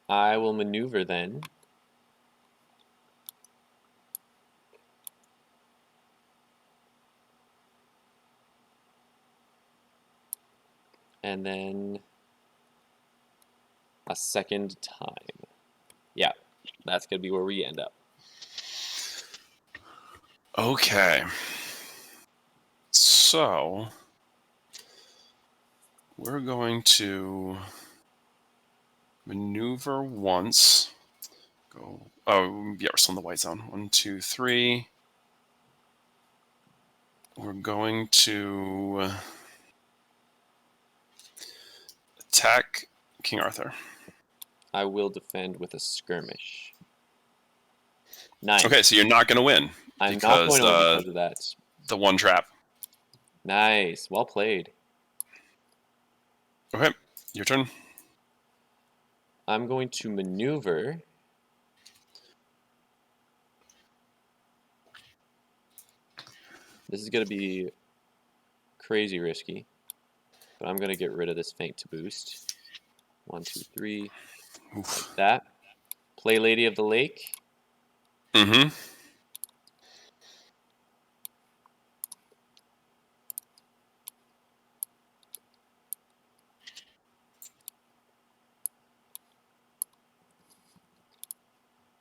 I will maneuver then. And then a second time. Yeah, that's going to be where we end up. Okay. So, we're going to maneuver once. Go. Oh, yeah, we're still in the white zone. 1, 2, 3. We're going to attack King Arthur. I will defend with a skirmish. Nice. Okay, so you're not going to win. I'm not going to win because of that. The one trap. Nice. Well played. Okay, your turn. I'm going to maneuver. This is going to be crazy risky, but I'm going to get rid of this feint to boost. 1, 2, 3. Oof. Like that. Play Lady of the Lake. Mm-hmm.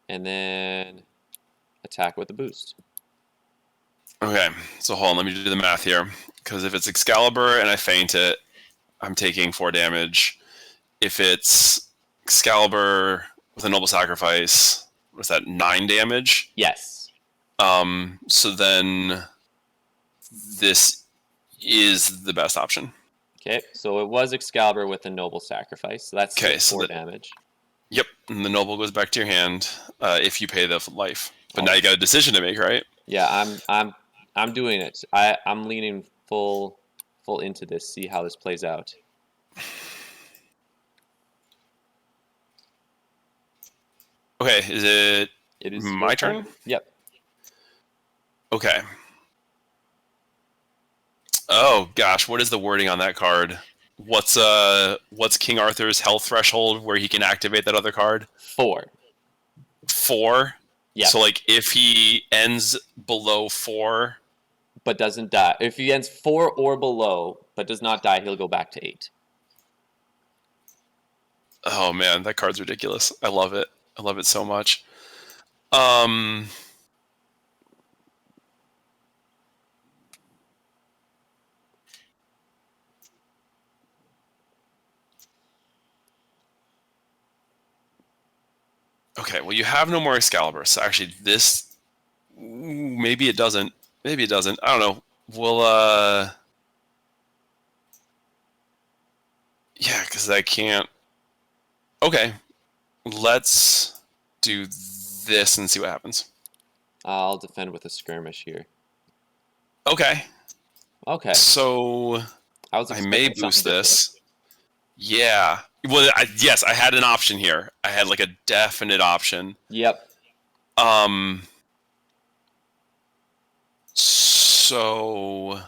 And then attack with a boost. Okay, so hold on, let me do the math here. Because if it's Excalibur and I feint it, I'm taking 4 damage. If it's Excalibur with a Noble Sacrifice, what's that, 9 damage? Yes. So then this is the best option. Okay, so it was Excalibur with a noble sacrifice, so that's still Okay, so 4 damage. yep, and the noble goes back to your hand if you pay the life. But now Okay. you got a decision to make, right? Yeah, I'm doing it. I'm leaning full into this. See how this plays out. Okay, is it It is your my turn. turn? Yep. Okay. Oh gosh, what is the wording on that card? What's King Arthur's health threshold where he can activate that other card? 4. 4. Yep. So like if he ends below 4, But doesn't die. If he ends 4 or below, but does not die, he'll go back to 8. oh man, that card's ridiculous. I love it. I love it so much. Um Okay, well you have no more Excalibur. So actually this maybe it doesn't. Maybe it doesn't. I don't know. We'll yeah, cuz I can't. Okay. Let's do this and see what happens. I'll defend with a skirmish here. Okay. Okay. So I was I may expecting something boost different. this. Yeah. Well, yes, I had an option here. I had like a definite option. Yep. Um. So.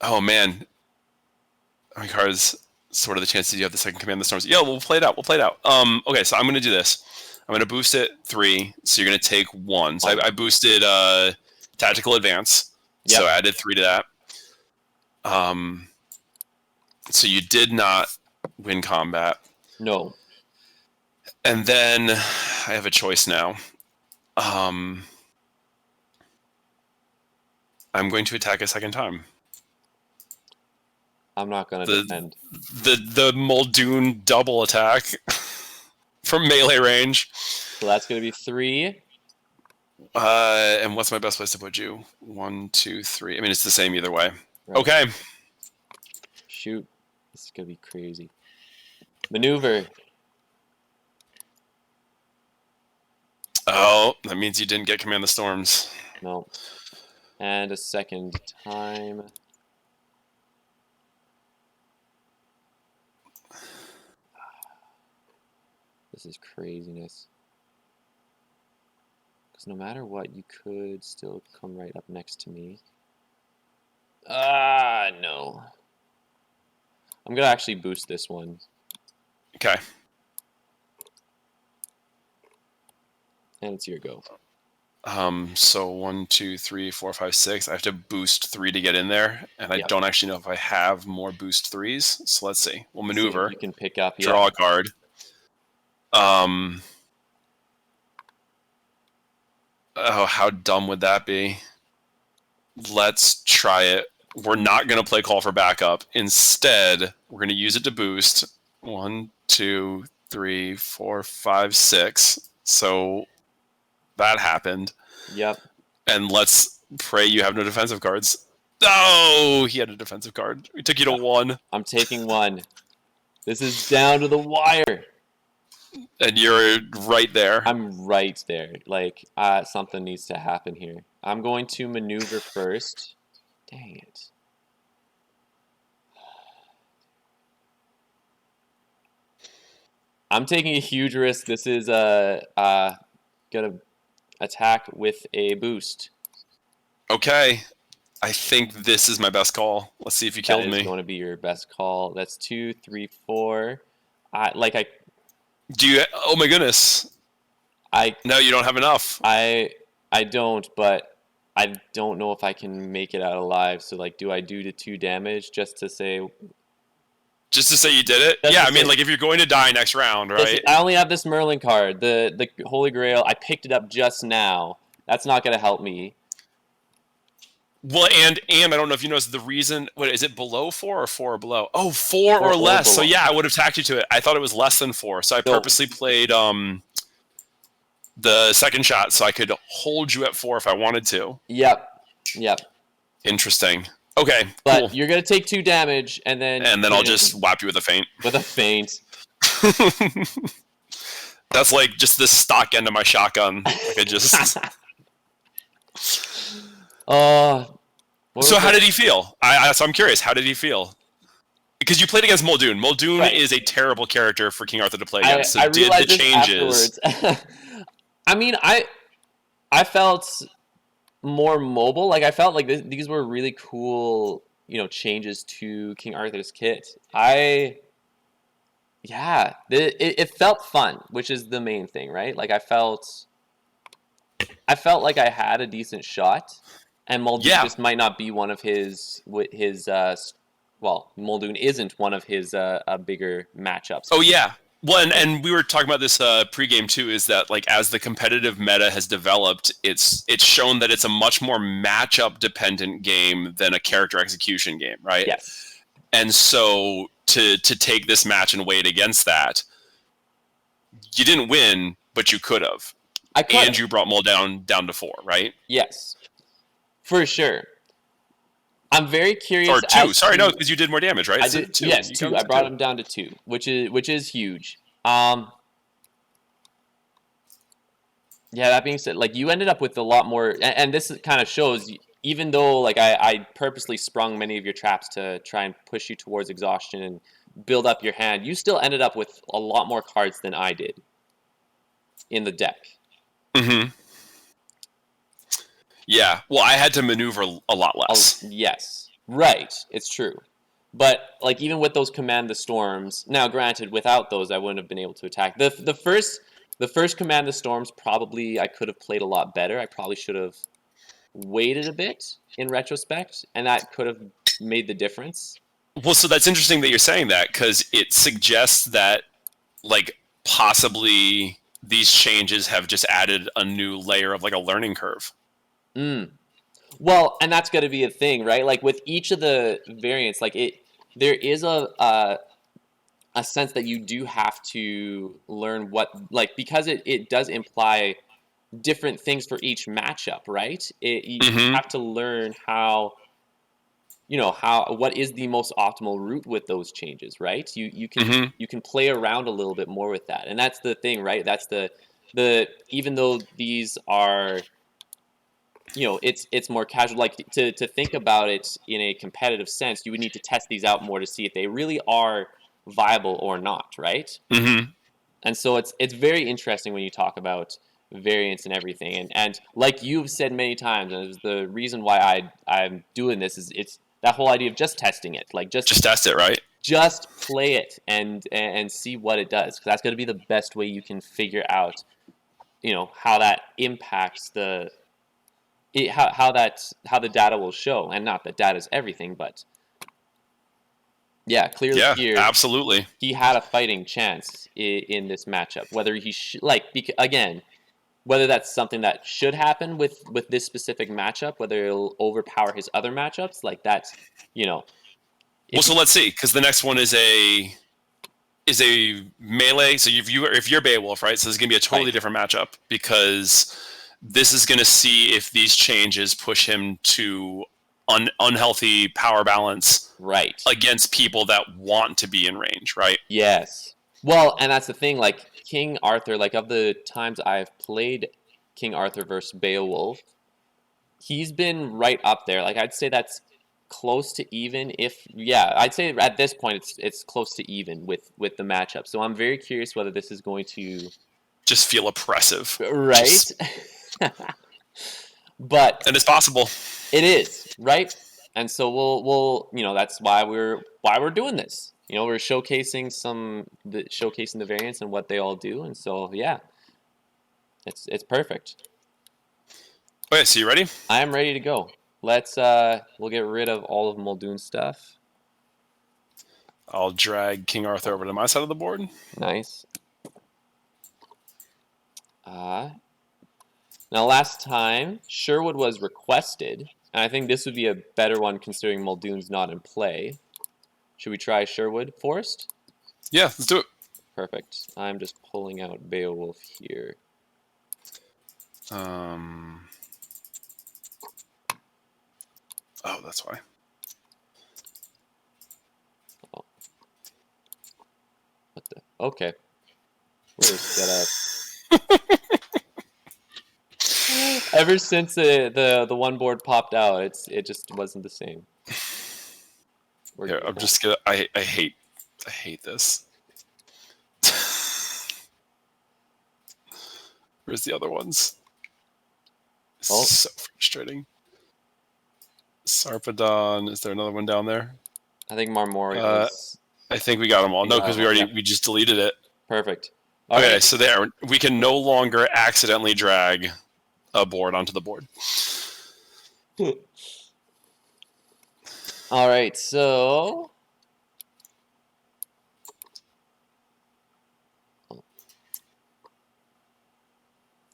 Oh man, my cards. Sort of the chances you have the second command of the storms. Yeah, we'll play it out. We'll play it out. Okay, so I'm gonna do this. I'm gonna boost it 3. So you're gonna take 1. So I boosted tactical advance. Yep. So I added 3 to that. So you did not win combat. No. And then I have a choice now. I'm going to attack a second time. I'm not gonna The defend. the Muldoon double attack from melee range. So that's gonna be 3. And what's my best place to put you? 1, 2, 3. I mean, it's the same either way. Right. Okay. Shoot. This is gonna be crazy. Maneuver. Oh, that means you didn't get Command the Storms. No. And a second time. This is craziness. Because no matter what, you could still come right up next to me. No. I'm gonna actually boost this one. Okay. And it's your go. So 1, 2, 3, 4, 5, 6. I have to boost 3 to get in there, and I don't actually know if I have more boost 3s. So let's see. We'll maneuver. See you can pick up. Draw a card. Oh, how dumb would that be? Let's try it. We're not going to play Call for Backup. Instead, we're going to use it to boost. 1, 2, 3, 4, 5, 6. So that happened. Yep. And let's pray you have no defensive cards. Oh, he had a defensive card. We took you to 1. I'm taking 1. This is down to the wire. And you're right there. I'm right there. Like, something needs to happen here. I'm going to maneuver first. Dang it. I'm taking a huge risk. This is gonna attack with a boost. Okay. I think this is my best call. Let's see if you killed That is me. going to be your best call. That's 2, 3, 4. Do you? Oh my goodness. No, you don't have enough. I don't, but I don't know if I can make it out alive. So like, do I do the 2 damage just to say? Just to say you did it? Yeah, I mean, like if you're going to die next round, right? I only have this Merlin card, the Holy Grail. I picked it up just now. That's not gonna help me. Well, and I don't know if you noticed the reason. What is it? Below 4 or 4 or below? Oh, 4 or less. So yeah, I would have tacked you to it. I thought it was less than 4. So I purposely played the second shot, so I could hold you at 4 if I wanted to. Yep. Yep. Interesting. Okay, But cool. you're gonna take 2 damage, and then And then you're I'll gonna just whap you with a feint. with a feint. That's like just the stock end of my shotgun. Like I just. So how did he feel? So I'm curious. How did he feel? Because you played against Muldoon. Muldoon Right. is a terrible character for King Arthur to play against. So I did the realized this changes? afterwards. I mean, I felt more mobile. Like I felt like these were really cool, changes to King Arthur's kit. Yeah, it felt fun, which is the main thing, right? Like I felt like I had a decent shot, and Muldoon Yeah. just might not be one of well, Muldoon isn't one of his bigger matchups. Oh yeah. Well, Right? and we were talking about this pregame too. Is that like as the competitive meta has developed, it's shown that it's a much more matchup dependent game than a character execution game, right? Yes. And so to take this match and weigh it against that, you didn't win, but you could have, I could and have. you brought Muldoon down to 4, right? Yes, for sure. I'm very curious Or 2. as Sorry, no, to because you did more damage, right? I So did 2. yes You got 2. him I to brought 2. him down to 2, which is huge. Yeah, that being said, like you ended up with a lot more, and this kind of shows, even though like I purposely sprung many of your traps to try and push you towards exhaustion and build up your hand, you still ended up with a lot more cards than I did in the deck. Mm-hmm. Yeah. Well, I had to maneuver a lot less. Yes, right, it's true. But like even with those command the storms, now granted, without those I wouldn't have been able to attack. The first command the storms probably I could have played a lot better. I probably should have waited a bit in retrospect, and that could have made the difference. Well, so that's interesting that you're saying that because it suggests that like possibly these changes have just added a new layer of like a learning curve. Mm. Well, and that's going to be a thing, right? Like with each of the variants, there is a sense that you do have to learn what, like, because it does imply different things for each matchup, right? You Mm-hmm. have to learn how what is the most optimal route with those changes, right? Mm-hmm. You can play around a little bit more with that, and that's the thing, right? That's the even though these are, it's more casual, like to think about it in a competitive sense, you would need to test these out more to see if they really are viable or not, right? Mm-hmm. And so it's very interesting when you talk about variance and everything, and like you've said many times, and it's the reason why I'm doing this is it's that whole idea of just testing it, like Just test it, right? just play it and see what it does, because that's going to be the best way you can figure out how that impacts how the data will show, and not that data is everything, but yeah, clearly Yeah, here absolutely. he had a fighting chance in this matchup. Whether again, whether that's something that should happen with this specific matchup, whether it'll overpower his other matchups, like that's you know Well, if so he, let's see, because the next one is a melee. So if you're Beowulf, right? So this is gonna be a totally right, different matchup because this is gonna see if these changes push him to unhealthy power balance right, against people that want to be in range, right? yes. Well, and that's the thing. Like King Arthur, like of the times I've played King Arthur versus Beowulf, he's been right up there. Like I'd say that's close to even. If yeah, I'd say at this point it's close to even with the matchup. So I'm very curious whether this is going to Just feel oppressive. right, Just but and it's possible. it is right. And so we'll that's why we're doing this. We're showcasing the variants and what they all do. And so yeah, it's perfect. Okay, so you ready? I am ready to go. We'll get rid of all of Muldoon's stuff. I'll drag King Arthur over to my side of the board. Nice. Uh, Now, last time, Sherwood was requested, and I think this would be a better one considering Muldoon's not in play. Should we try Sherwood Forest? Yeah, let's do it. Perfect. I'm just pulling out Beowulf here. Oh, that's why. Oh. What the? Okay. We're set up. Ever since the one board popped out, it just wasn't the same. We're Yeah, good I'm now. just gonna. I hate this. Where's the other ones? This Oh. is so frustrating. Sarpedon. Is there another one down there? I think Marmoria is. I think we got them all. We No, got because them all. Yep. we just deleted it. Perfect. All Okay, right. so there we can no longer accidentally drag a board onto the board. All right. So.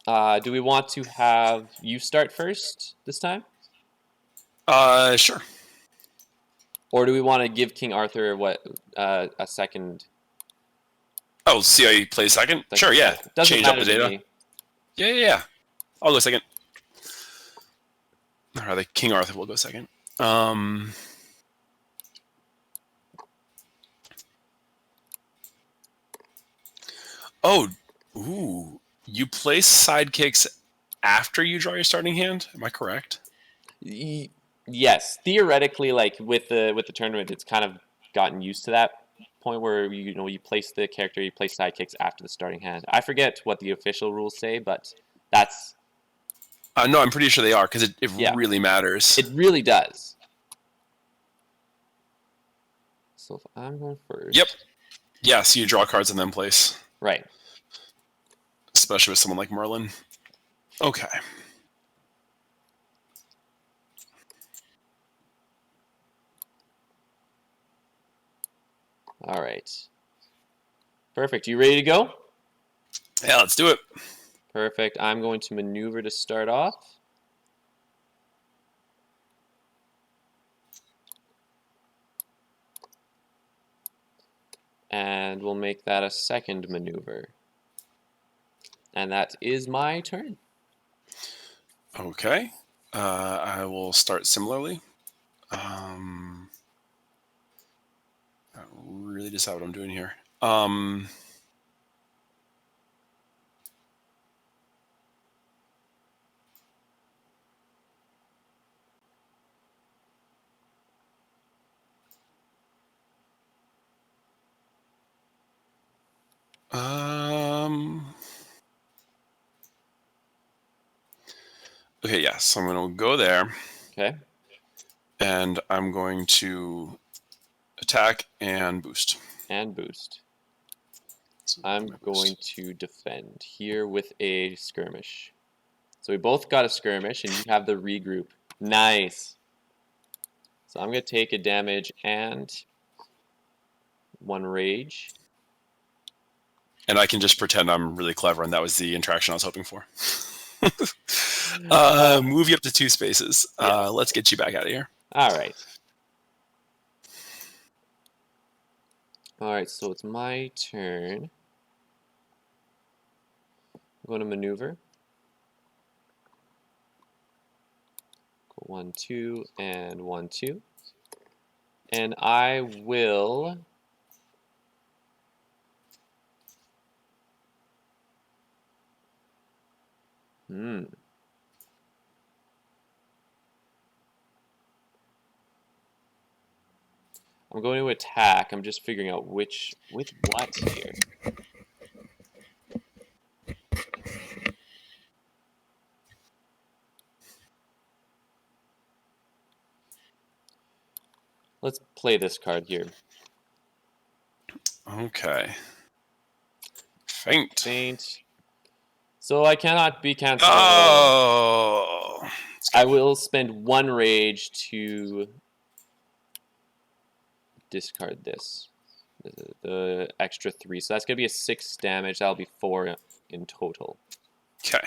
Do we want to have you start first this time? Sure. Or do we want to give King Arthur a Oh, see how you play second? second Sure, yeah. shot? Doesn't Change up matter the to data. me. Yeah. I'll go second. Or rather, King Arthur will go second. Oh, ooh. You place sidekicks after you draw your starting hand? Am I correct? Yes, theoretically, like with the tournament, it's kind of gotten used to that point where you place the character, you place sidekicks after the starting hand. I forget what the official rules say, but that's No, I'm pretty sure they are because it yeah, really matters. it really does. So if I'm going first, Yep. Yeah, so you draw cards and then place. right? Especially with someone like Merlin. Okay. All right, perfect. You ready to go? Yeah, let's do it. Perfect. I'm going to maneuver to start off. And we'll make that a second maneuver. And that is my turn. Okay. I will start similarly. I don't really decide what I'm doing here. Okay, yeah, so I'm going to go there. Okay. And I'm going to attack and boost. And boost. So I'm going to defend here with a skirmish. So we both got a skirmish, and you have the regroup. Nice. So I'm going to take a damage and one rage. And I can just pretend I'm really clever, and that was the interaction I was hoping for. Move you up to 2 spaces. Yes. Let's get you back out of here. All right. All right, so it's my turn. I'm going to maneuver. Go 1, 2, and 1, 2. And I will... I'm going to attack. I'm just figuring out with what here. Let's play this card here. Okay. Faint. Faint. So I cannot be canceled. Oh! I will spend 1 rage to discard this. The extra 3. So that's going to be a 6 damage. That'll be 4 in total. Okay.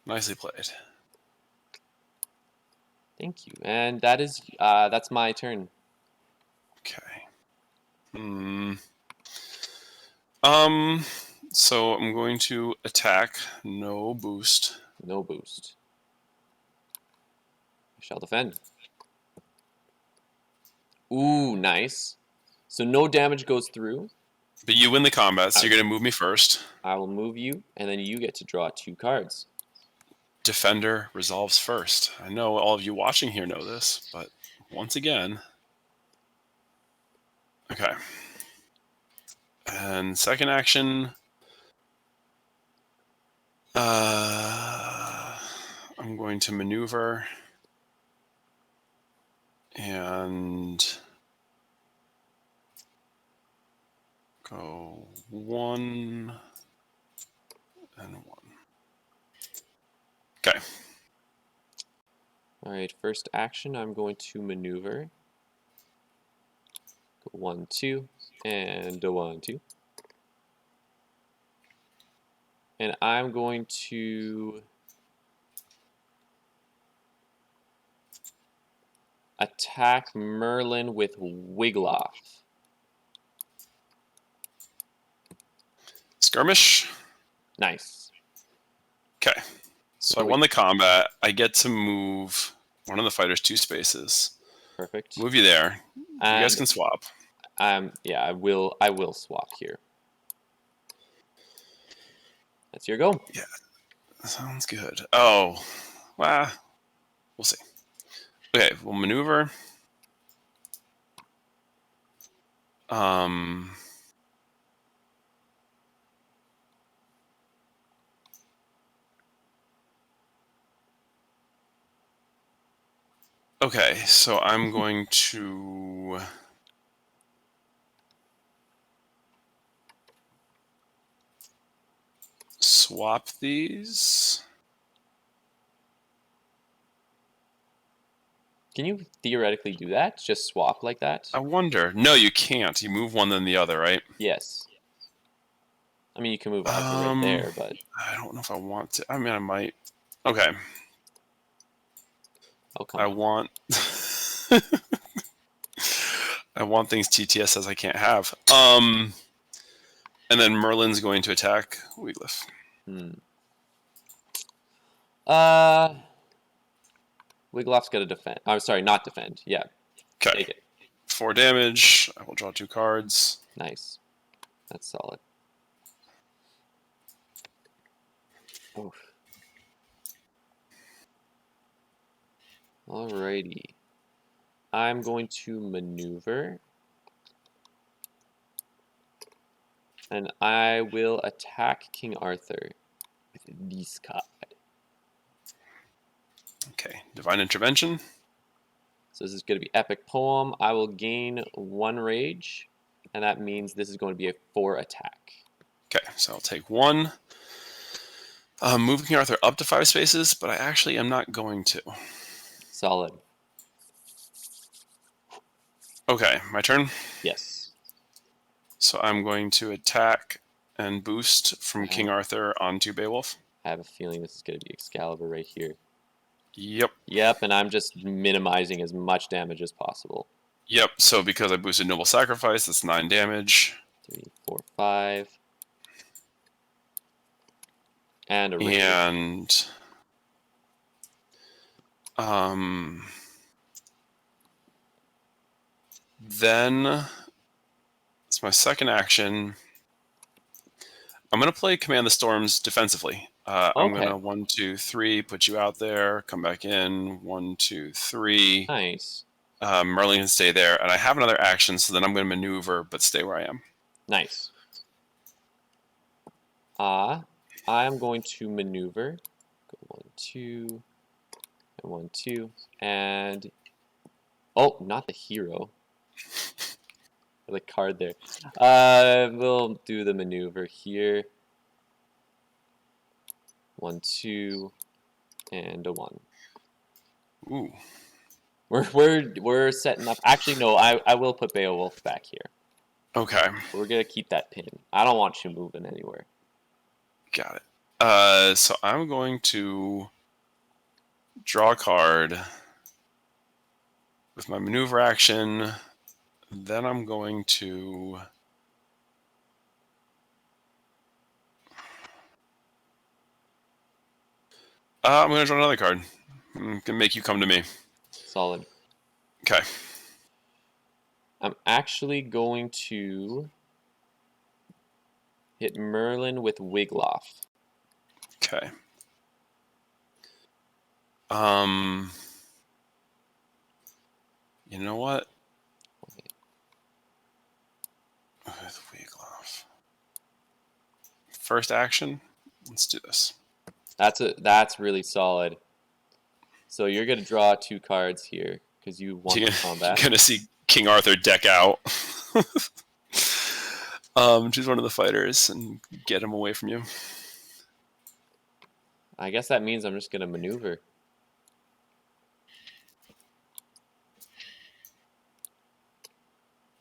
Nicely played. Thank you. And that's my turn. Okay. So I'm going to attack. No boost. No boost. I shall defend. Ooh, nice. So no damage goes through. But you win the combat, so you're going to move me first. I will move you, and then you get to draw 2 cards. Defender resolves first. I know all of you watching here know this, but once again. Okay. And second action. I'm going to maneuver. And go 1 and 1. Okay. All right, first action, I'm going to maneuver. Go 1, 2, and a 1, 2. And I'm going to attack Merlin with Wiggloff. Skirmish. Nice. Okay. So I won the combat. I get to move one of the fighters 2 spaces. Perfect. Move you there. And you guys can swap. yeah, I will swap here. That's your go. Yeah. Sounds good. Oh. Well, we'll see. Okay, we'll maneuver. Okay, so I'm going to swap these. Can you theoretically do that? Just swap like that? I wonder. No, you can't. You move one then the other, right? Yes. I mean, you can move Arthur right there, but I don't know if I want to. I mean, I might. Okay. oh, come I on. want. I want things TTS says I can't have. And then Merlin's going to attack Wiglaf. Wiggloff's got to defend. I'm sorry, not defend. Yeah. Okay. Take it. 4 damage. I will draw 2 cards. Nice. That's solid. Oof. Alrighty. I'm going to maneuver. And I will attack King Arthur with this card. Okay. Divine Intervention. So this is going to be Epic Poem. I will gain 1 rage, and that means this is going to be a 4 attack. Okay, so I'll take 1. Moving King Arthur up to 5 spaces, but I actually am not going to. Solid. Okay, my turn. Yes. So I'm going to attack and boost from King Arthur onto Beowulf. I have a feeling this is going to be Excalibur right here. Yep. Yep, and I'm just minimizing as much damage as possible. Yep, so because I boosted Noble Sacrifice, that's 9 damage. 3, 4, 5. And a rage. And then it's my second action. I'm going to play Command the Storms defensively. I'm going to 1, 2, 3, put you out there, come back in, 1, 2, 3. Nice. Merlin can stay there, and I have another action, so then I'm going to maneuver, but stay where I am. Nice. I'm going to maneuver. Go 1, 2, and 1, 2, and oh, not the hero. The card there. We'll do the maneuver here. 1, 2, and a 1. Ooh. We're setting up. Actually, no. I will put Beowulf back here. Okay. We're gonna keep that pin. I don't want you moving anywhere. Got it. So I'm going to draw a card with my maneuver action. Then I'm going to I'm going to draw another card. I'm going to make you come to me. Solid. Okay. I'm actually going to hit Merlin with Wigloff. Okay. You know what? With Weegloff. First action. Let's do this. That's really solid. So you're gonna draw 2 cards here because you want You're the combat. going to see King Arthur deck out. Choose one of the fighters and get him away from you. I guess that means I'm just gonna maneuver.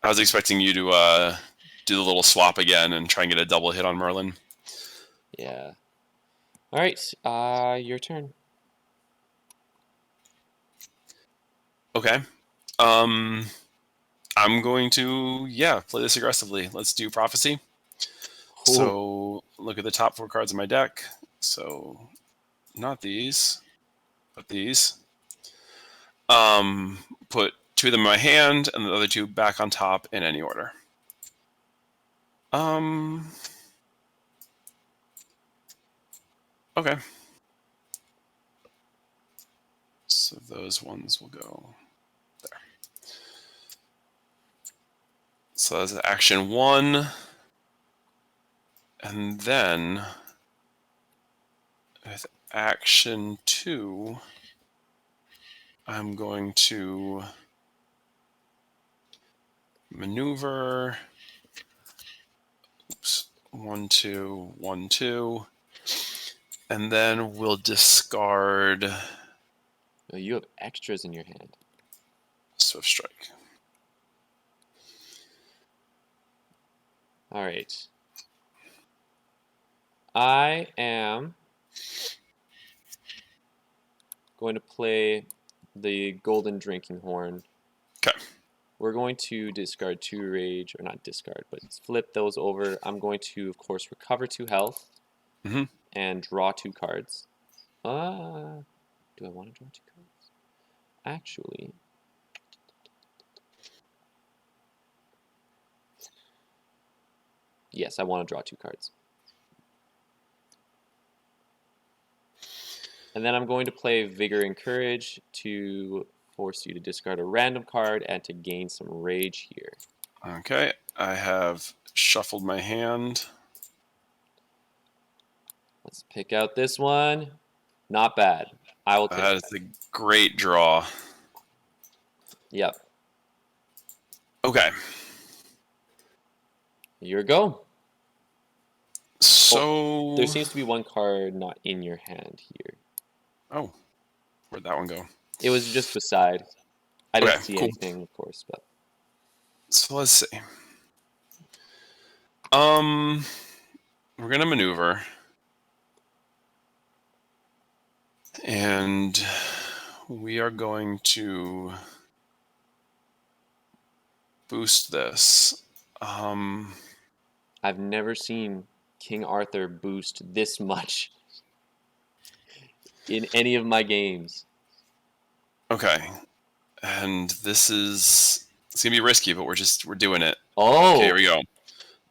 I was expecting you to do the little swap again and try and get a double hit on Merlin. Yeah. All right. Your turn. Okay. I'm going to play this aggressively. Let's do Prophecy. Ooh. So look at the top 4 cards of my deck. So not these, but these. Put 2 of them in my hand and the other 2 back on top in any order. Okay. So those ones will go there. So that's action 1. And then with action 2, I'm going to maneuver. Oops. 1, 2, 1, 2. And then we'll discard Oh, you have extras in your hand. Swift Strike. All right. I am going to play the Golden Drinking Horn. Okay. We're going to discard 2 rage, or not discard, but flip those over. I'm going to, of course, recover 2 health and draw 2 cards. Do I want to draw 2 cards? Actually, yes, I want to draw 2 cards. And then I'm going to play Vigor and Courage to force you to discard a random card and to gain some rage here. Okay. I have shuffled my hand. Let's pick out this one. Not bad. I will take That is a great draw. Yep. Okay. Your go. So. There seems to be 1 card not in your hand here. Oh. Where'd that one go? It was just beside. I didn't Okay, see cool. anything, of course, but. So let's see. We're gonna maneuver. And we are going to boost this. I've never seen King Arthur boost this much in any of my games. Okay. And this is it's gonna be risky, but we're doing it. Oh! Okay, here we go.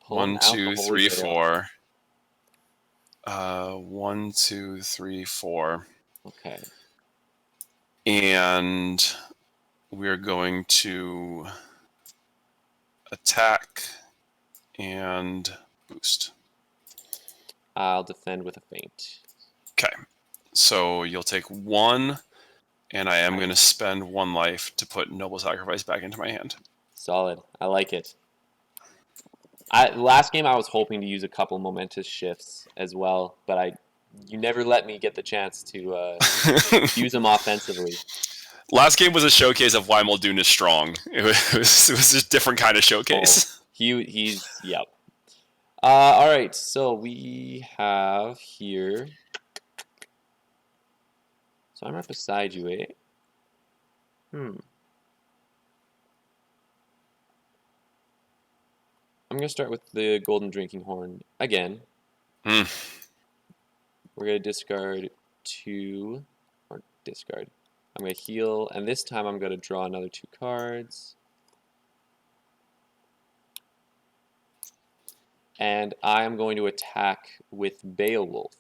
Pulling 1, out the 2, Holy 3, Grail. 4. 1, 2, 3, 4. Okay. And we're going to attack and boost. I'll defend with a feint. Okay. So you'll take 1, and I am going to spend 1 life to put Noble Sacrifice back into my hand. Solid. I like it. Last game I was hoping to use a couple momentous shifts as well, but you never let me get the chance to use them offensively. Last game was a showcase of why Muldoon is strong. It was a different kind of showcase. Oh, he's yep. All right, so we have here. So I'm right beside you, eh? I'm gonna start with the Golden Drinking Horn again. Hmm. We're gonna discard to, or discard. I'm going to heal, and this time I'm going to draw another 2 cards. And I am going to attack with Beowulf.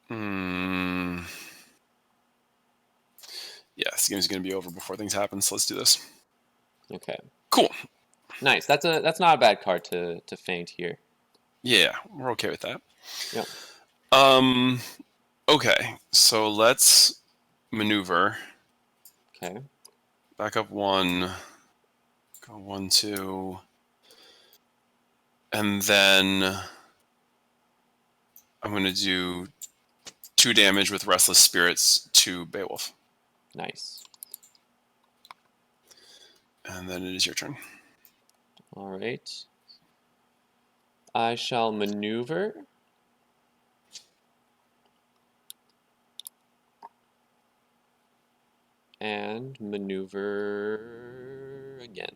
Yeah, this game's going to be over before things happen, so let's do this. Okay. Cool. Nice. That's not a bad card to feint here. Yeah, we're okay with that. Yep. Okay, so let's maneuver. Okay. Back up 1. Go 1, 2. And then I'm going to do 2 damage with Restless Spirits to Beowulf. Nice. And then it is your turn. All right. I shall maneuver. And maneuver again.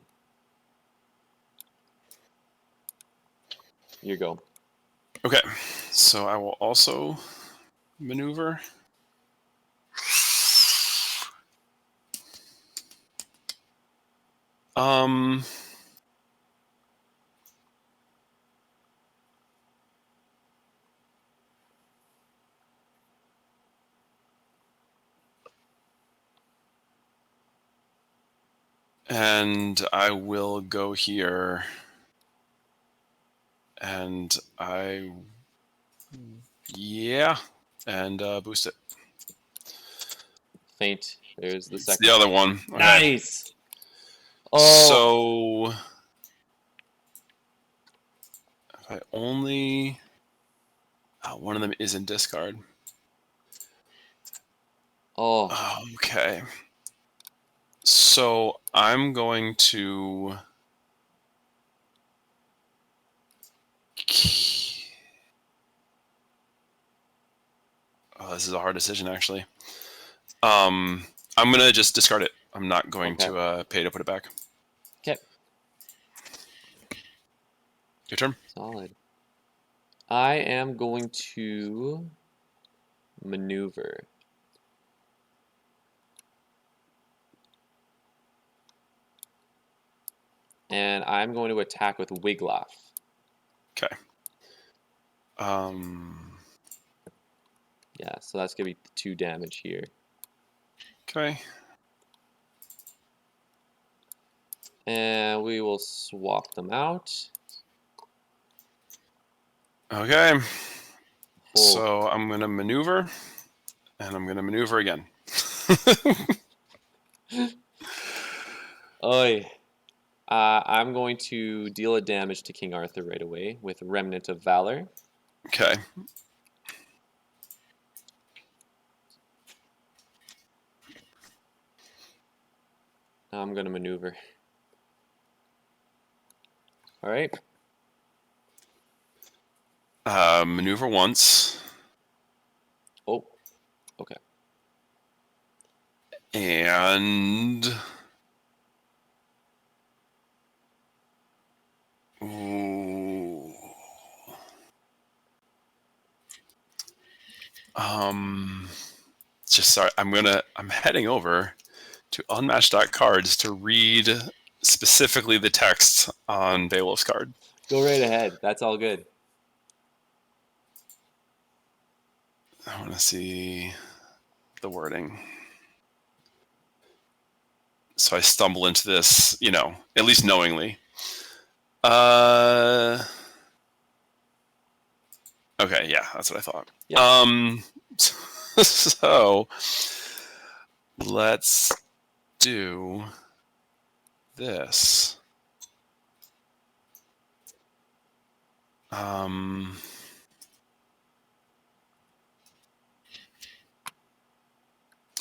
You go. Okay, so I will also maneuver. And I will go here. And yeah, and boost it. Feint. There's the It's second. the other one. Okay. Nice. Oh. So if I only one of them is in discard. Oh. Okay. So I'm going to this is a hard decision, actually. I'm gonna just discard it. I'm not going to pay to put it back. Okay. Your turn. Solid. I am going to maneuver. And I'm going to attack with Wiglaf. Okay. Yeah, so that's going to be 2 damage here. Okay. And we will swap them out. Okay. Oh. So I'm gonna maneuver, and I'm gonna maneuver again. Oi. I'm going to deal a damage to King Arthur right away with Remnant of Valor. Okay. Now I'm going to maneuver. All right. Maneuver once. Oh, okay. And ooh. Just sorry. I'm heading over to Unmatched.cards to read specifically the text on Beowulf's card. Go right ahead. That's all good. I want to see the wording. So I stumble into this, at least knowingly. Okay, yeah, that's what I thought. Yep. So let's do this. Oh,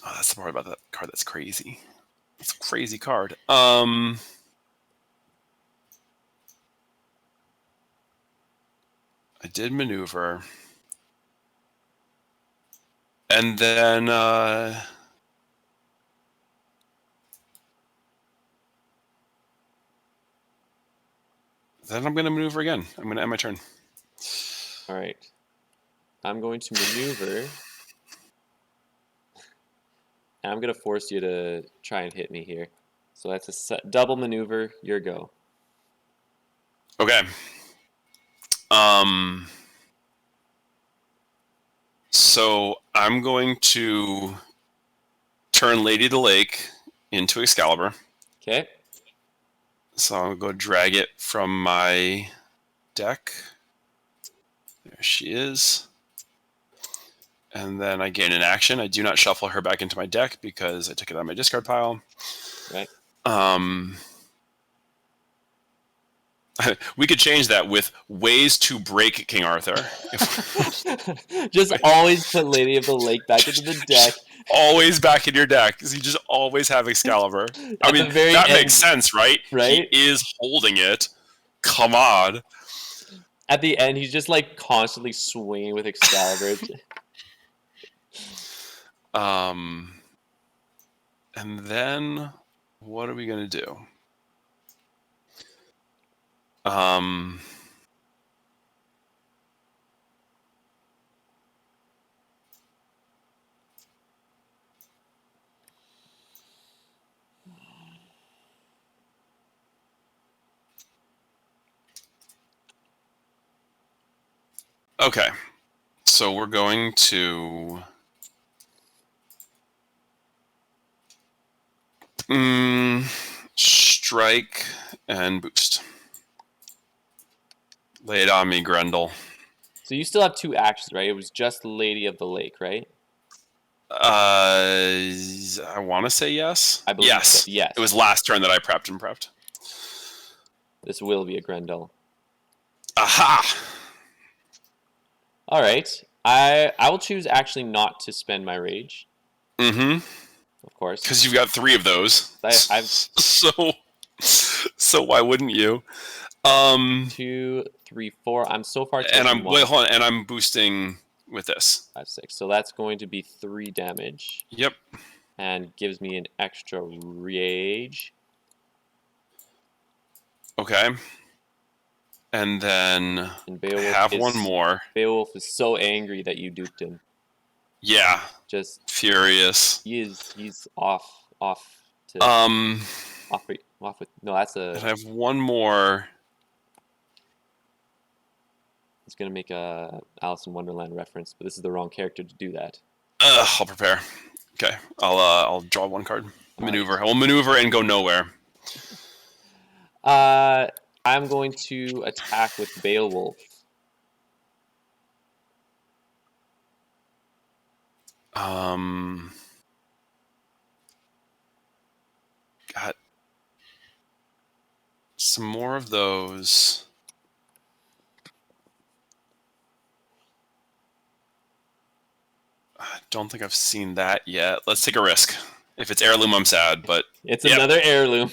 that's the part about that card that's crazy. It's a crazy card. I did maneuver. And then I'm going to maneuver again. I'm going to end my turn. All right. I'm going to maneuver, and I'm going to force you to try and hit me here. So that's a double maneuver. Your go. Okay. So I'm going to turn Lady of the Lake into Excalibur. Okay. So I'll go drag it from my deck. There she is. And then I gain an action. I do not shuffle her back into my deck because I took it out of my discard pile. Right. We could change that with ways to break King Arthur. Just always put Lady of the Lake back into the deck. Always back in your deck because you just always have Excalibur. I At the mean, very that end, makes sense, right? right? He is holding it. Come on. At the end, he's just like constantly swinging with Excalibur. And then what are we gonna do? Okay, so we're going to strike and boost. Lay it on me, Grendel. So you still have 2 actions, right? It was just Lady of the Lake, right? I want to say yes. I believe so. Yes. Yes. It was last turn that I prepped and prepped. This will be a Grendel. Aha! All right. I will choose actually not to spend my rage. Mm-hmm. Of course. Because you've got 3 of those. I've So why wouldn't you? 2, 3, 4. I'm so far taking 1. Hold on, and I'm boosting with this. 5, 6. So that's going to be 3 damage. Yep. And gives me an extra rage. Okay. And then And I have one more. Beowulf is so angry that you duped him. Yeah. Just furious. He's off to off with no. That's a. And I have one more. He's gonna make a Alice in Wonderland reference, but this is the wrong character to do that. I'll prepare. Okay, I'll draw 1 card. Maneuver. Right. I will maneuver and go nowhere. I'm going to attack with Beowulf. Got some more of those. I don't think I've seen that yet. Let's take a risk. If it's heirloom, I'm sad, but It's another heirloom.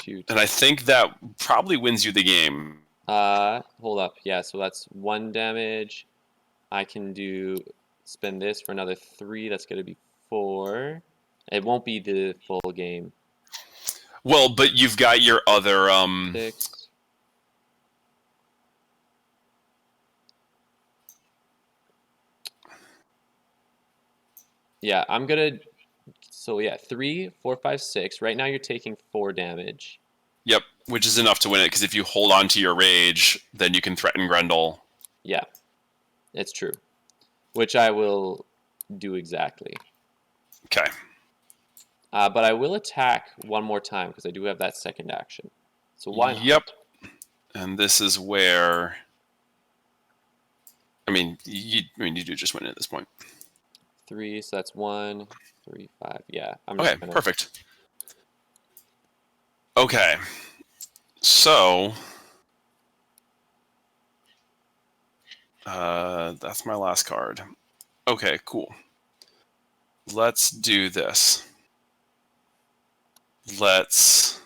Shoot. And I think that probably wins you the game. Hold up. Yeah, so that's 1 damage. I can spend this for another 3. That's gonna be 4. It won't be the full game. Well, but you've got your other 6. Yeah, I'm gonna. So yeah, 3, 4, 5, 6. Right now you're taking 4 damage. Yep, which is enough to win it because if you hold on to your rage, then you can threaten Grendel. Yeah, it's true. Which I will do exactly. Okay. But I will attack 1 more time because I do have that second action. So why not? Yep. And this is where. You do just win it at this point. 3, so that's 1, 3, 5. Yeah, I'm Okay, just gonna. perfect. Okay. So. That's my last card. Okay, cool. Let's do this. Let's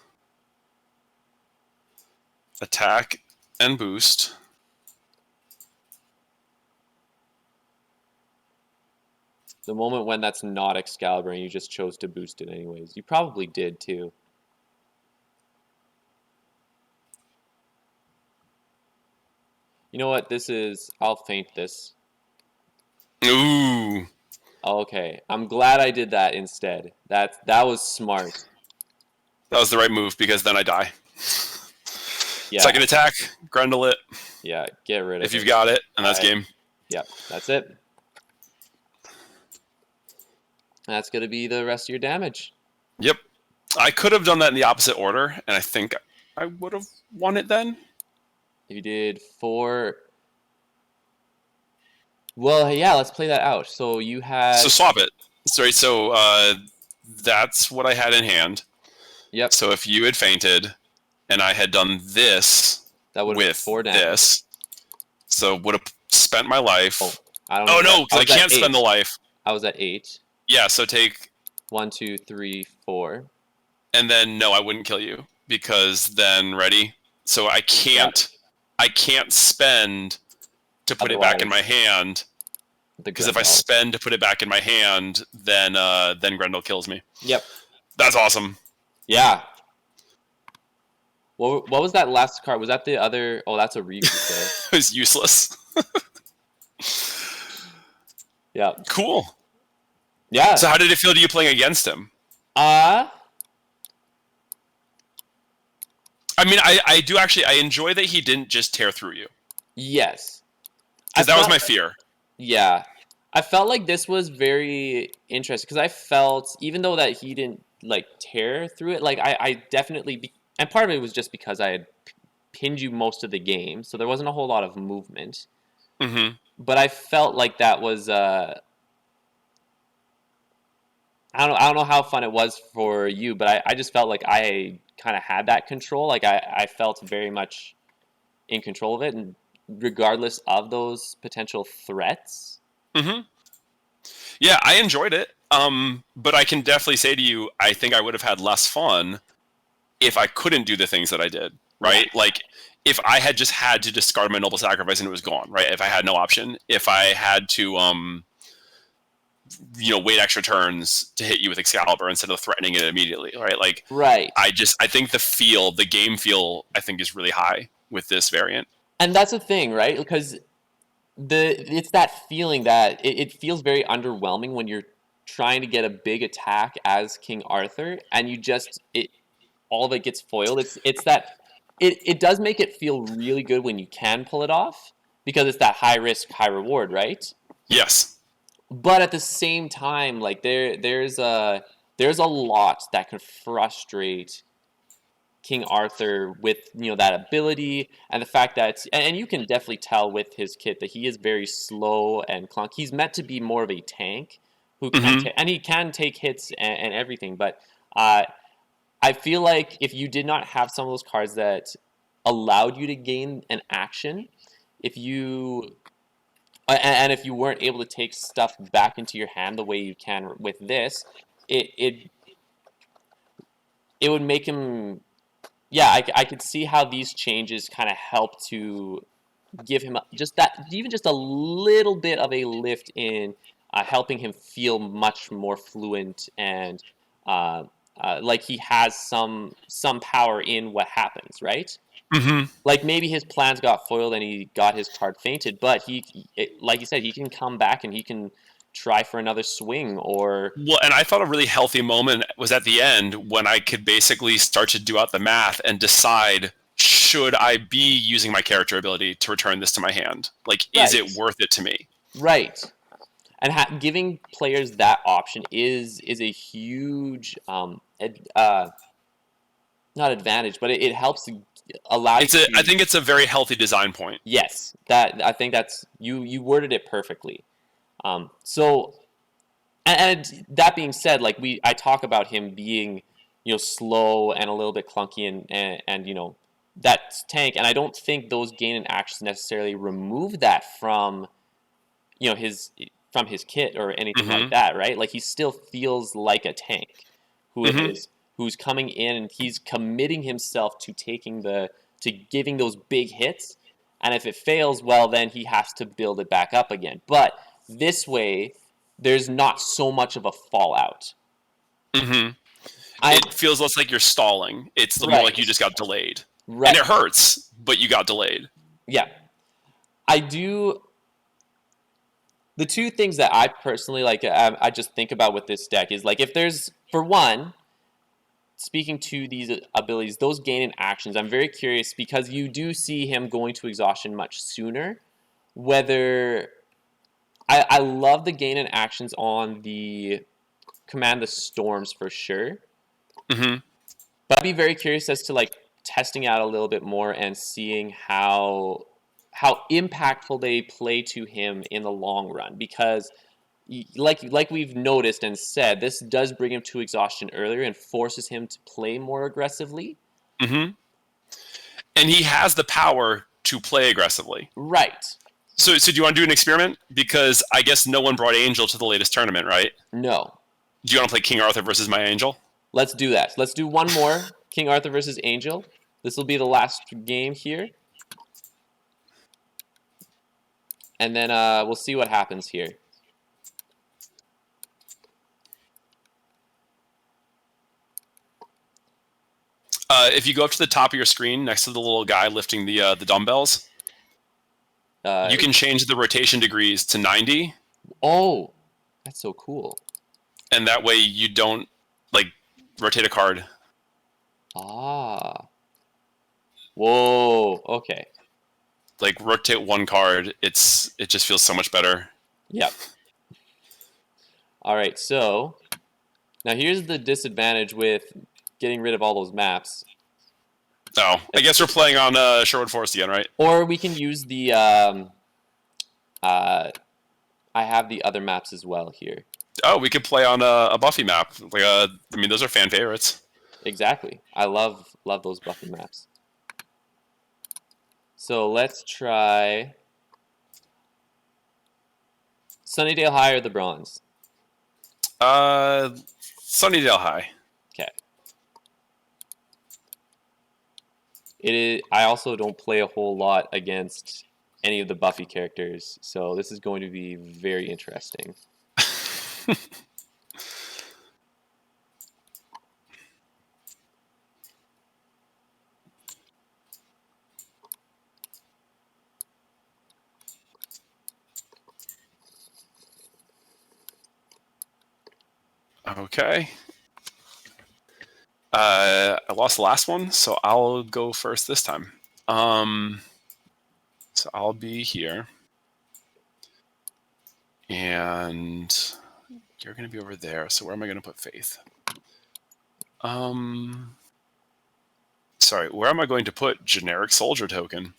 attack and boost. The moment when that's not Excalibur and you just chose to boost it anyways. You probably did too. You know what? This is. I'll faint this. Ooh, Okay, I'm glad I did that instead. That was smart. that was the right move because then I die. Yeah, Second attack, Grendel it yeah. Get rid of if you've it. got it, and that's I. game. Yep. That's it. That's gonna be the rest of your damage. Yep. I could have done that in the opposite order, and I think I would have won it then. If you did 4. Well, yeah. Let's play that out. So you So had. swap it. Sorry, so that's what I had in hand. Yep. So if you had fainted and I had done this That would have been with 4 damage. this, so would have spent my Oh, life. I don't Oh know. no, I because I was at can't spend the 8. life. I was at 8. Yeah, so take 1, 2, 3, 4. and then no, I wouldn't kill you because then ready. So Got it. I can't spend to put it back in my Otherwise, hand the because if I Grendel. spend to put it back in my hand, then Grendel kills me. Yep. That's awesome. Yeah. What was that last card? Was that the other? Oh, that's a regroup there. It was useless. Yeah. Cool. Yeah. So how did it feel to you playing against him? Uh I mean, I do actually I enjoy that he didn't just tear through you yes. I because that was felt my fear. yeah. I felt like this was very interesting because I felt even though that he didn't like tear through it, like I definitely and part of it was just because I had pinned you most of the game, so there wasn't a whole lot of movement. Mm-hmm. But I felt like that was I don't know how fun it was for you, but I just felt like I kind of had that control. Like I felt very much in control of it, and regardless of those potential threats. Mm-hmm. Yeah, I enjoyed it. But I can definitely say to you, I think I would have had less fun if I couldn't do the things that I did. Yeah. Right? Like if I had just had to discard my noble sacrifice and it was gone. Right? If I had no option, if I had to wait extra turns to hit you with Excalibur instead of threatening it immediately. Right? Like Right. I think the game feel, I think is really high with this variant. And that's the thing, right? Because it's that feeling that it feels very underwhelming when you're trying to get a big attack as King Arthur and you just it all of it gets foiled. It's that it does make it feel really good when you can pull it off because it's that high risk, high reward, right? Yes. But at the same time, like there's a lot that can frustrate King Arthur with that ability and the fact that and you can definitely tell with his kit that he is very slow and clunk. He's meant to be more of a tank who can Mm-hmm. and he can take hits and everything, but uh, I feel like if you did not have some of those cards that allowed you to gain an action, if you and if you weren't able to take stuff back into your hand the way you can with this, it it would make him. Yeah, I could see how these changes kind of help to give him just that, even just a little bit of a lift in helping him feel much more fluent and uh, like he has some power in what happens, right? Mm-hmm. Like maybe his plans got foiled and he got his card fainted, but like you said, he can come back and he can try for another swing or Well, and I thought a really healthy moment was at the end when I could basically start to do out the math and decide, should I be using my character ability to return this to my hand? Like, is right, it worth it to me? right. And giving players that option is a huge not advantage, but it helps allow you I to think it's a very healthy design point. yes, that I think that's you worded it perfectly. So and that being said, like I talk about him being slow and a little bit clunky and that tank, and I don't think those gain and actions necessarily remove that from his kit or anything like Mm-hmm. that, right? Like he still feels like a tank who Mm-hmm. is who's coming in and he's committing himself to giving those big hits. And if it fails, well, then he has to build it back up again. But this way, there's not so much of a fallout. Mm-hmm. I It feels less like you're stalling. It's more like you right, just got delayed. And right, it hurts, but you got delayed. yeah. I do. The two things that I personally like, I just think about with this deck is like if there's for one, speaking to these abilities, those gain in actions. I'm very curious because you do see him going to exhaustion much sooner. Whether I love the gain in actions on the command the storms for sure. Mm-hmm. But I'd be very curious as to like testing out a little bit more and seeing how impactful they play to him in the long run because like we've noticed and said, this does bring him to exhaustion earlier and forces him to play more aggressively. Mm-hmm. And he has the power to play aggressively. Right. So do you want to do an experiment? Because I guess no one brought Angel to the latest tournament, right? No. Do you want to play King Arthur versus my Angel? Let's do that. Let's do one more King Arthur versus Angel. This will be the last game here. And then we'll see what happens here. If you go up to the top of your screen next to the little guy lifting the dumbbells, you can change the rotation degrees to 90. Oh, that's so cool. And that way you don't like rotate a card. Ah. Whoa. Okay. Like rotate one card, it just feels so much better. Yep. All right. So now here's the disadvantage with getting rid of all those maps. Oh, I guess we're playing on Sherwood Forest again, right? Or we can use the I have the other maps as well here. Oh, we could play on a Buffy map. Like I mean, those are fan favorites. Exactly. I love those Buffy maps. So let's try Sunnydale High or the Bronze. Sunnydale High. Okay. It is. I also don't play a whole lot against any of the Buffy characters, so this is going to be very interesting. Okay. I lost the last one, so I'll go first this time. So I'll be here. And you're going to be over there. So where am I going to put Faith? Sorry, where am I going to put generic soldier token?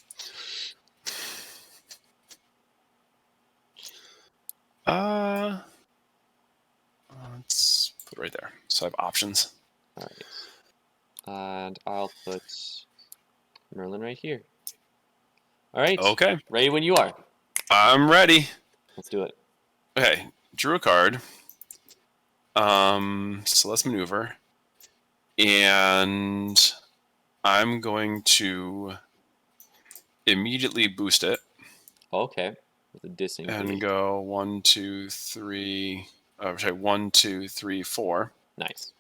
Let's put it right there. So I have options. All right. And I'll put Merlin right here. All right. Okay. Ready when you are. I'm ready. Let's do it. Okay. Drew a card. So let's maneuver. And I'm going to immediately boost it. Okay. With a disengage. And go 1, 2, 3. Sorry, 1, 2, 3, 4. Nice.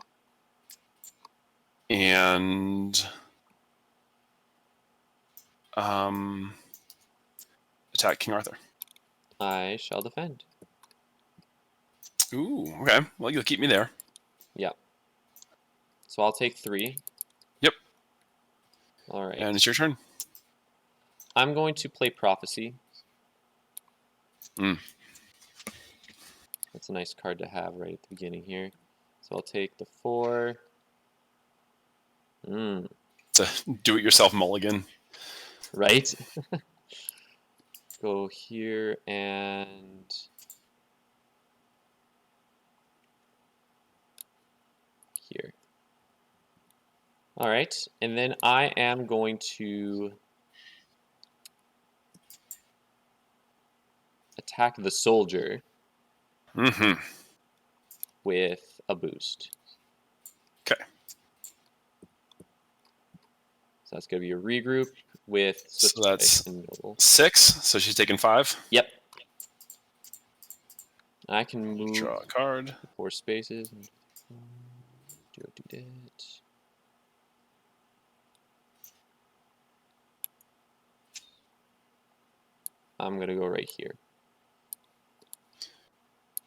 And attack King Arthur. I shall defend. Ooh, okay. Well, you'll keep me there. Yeah. So I'll take 3. Yep. All right. And it's your turn. I'm going to play Prophecy. That's a nice card to have right at the beginning here. So I'll take the 4. It's a do-it-yourself mulligan. Right? Go here and here. All right, and then I am going to attack the soldier with a boost. Okay. So that's going to be a regroup with So that's and Noble. 6. So she's taking 5. Yep. I can move. Draw a card. 4 spaces. Do that. I'm going to go right here.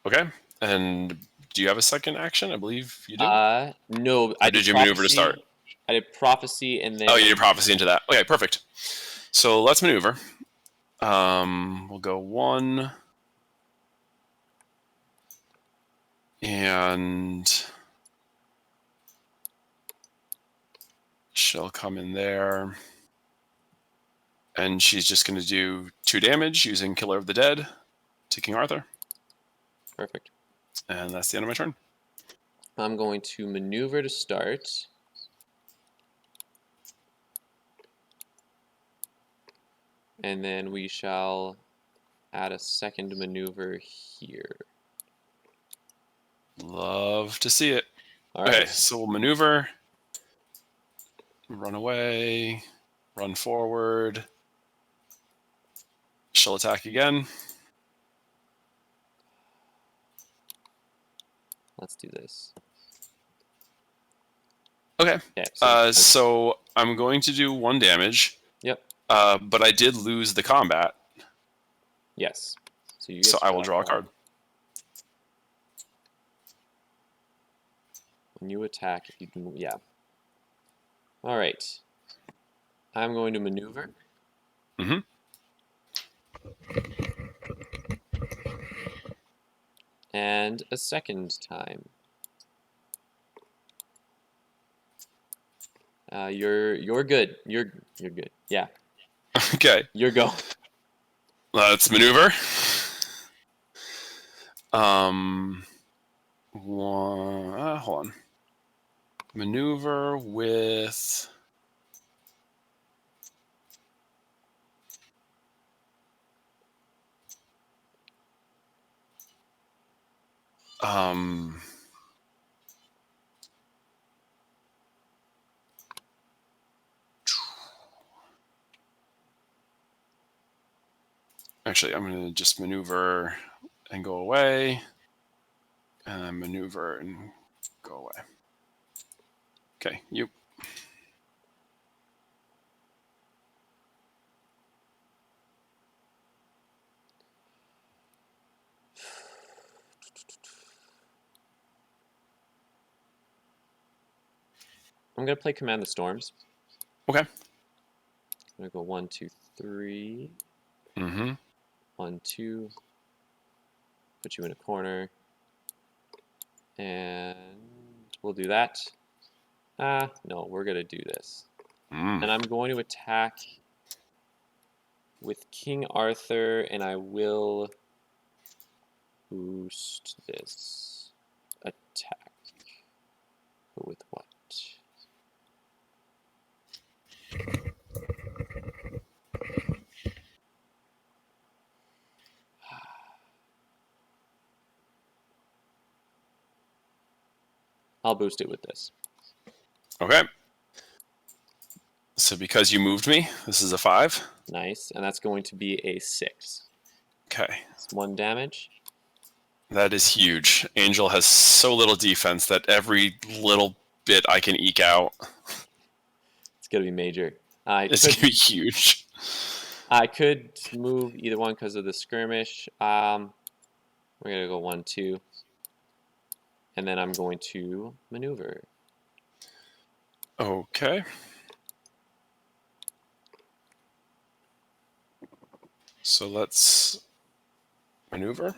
Okay. And do you have a second action? I believe you do. No, I Or did you maneuver to start? I did prophecy and then. Oh, you did prophecy into that. Okay, perfect. So let's maneuver. We'll go 1. And she'll come in there. And she's just going to do 2 damage using Killer of the Dead to King Arthur. Perfect. And that's the end of my turn. I'm going to maneuver to start. And then we shall add a second maneuver here. Love to see it. All right. Okay, so we'll maneuver, run away, run forward. She'll attack again. Let's do this. Okay. Okay. So I'm going to do 1 damage. Yep. But I did lose the combat. Yes. So you get So I will draw a card. When you attack, if you can, yeah. All right. I'm going to maneuver. Mm-hmm. And a second time. You're good. You're good. Yeah. Okay. You're go. Let's maneuver. Hold on. Maneuver with. Actually, I'm going to just maneuver and go away. And then maneuver and go away. Okay, you. I'm gonna play Command the Storms. Okay. I'm gonna go 1, 2, 3. Mm-hmm. 1, 2. Put you in a corner. And we'll do that. No, we're gonna do this. And I'm going to attack with King Arthur, and I will boost this attack. But with what? I'll boost it with this. Okay. So because you moved me, this is a 5. Nice. And that's going to be a 6. Okay. It's 1 damage. That is huge. Angel has so little defense that every little bit I can eke out. It's going to be major. It's going to be huge. I could move either one because of the skirmish. We're going to go 1, 2. And then I'm going to maneuver. Okay. So let's maneuver.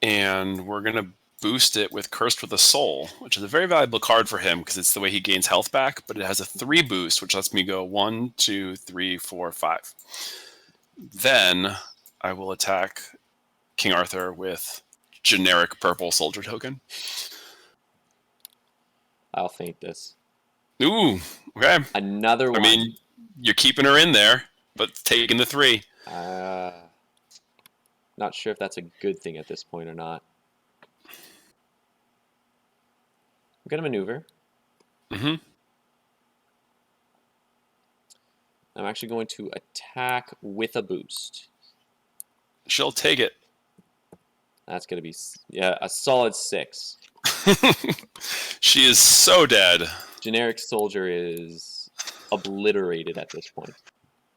And we're going to boost it with Cursed with a Soul, which is a very valuable card for him because it's the way he gains health back, but it has a 3 boost, which lets me go 1, 2, 3, 4, 5. Then I will attack King Arthur with generic purple soldier token. I'll feint this. Ooh, okay. Another one. I mean, you're keeping her in there, but taking the 3. Not sure if that's a good thing at this point or not. I'm gonna maneuver. Mm-hmm. I'm actually going to attack with a boost. She'll take it. That's gonna be a solid 6. She is so dead. Generic soldier is obliterated at this point.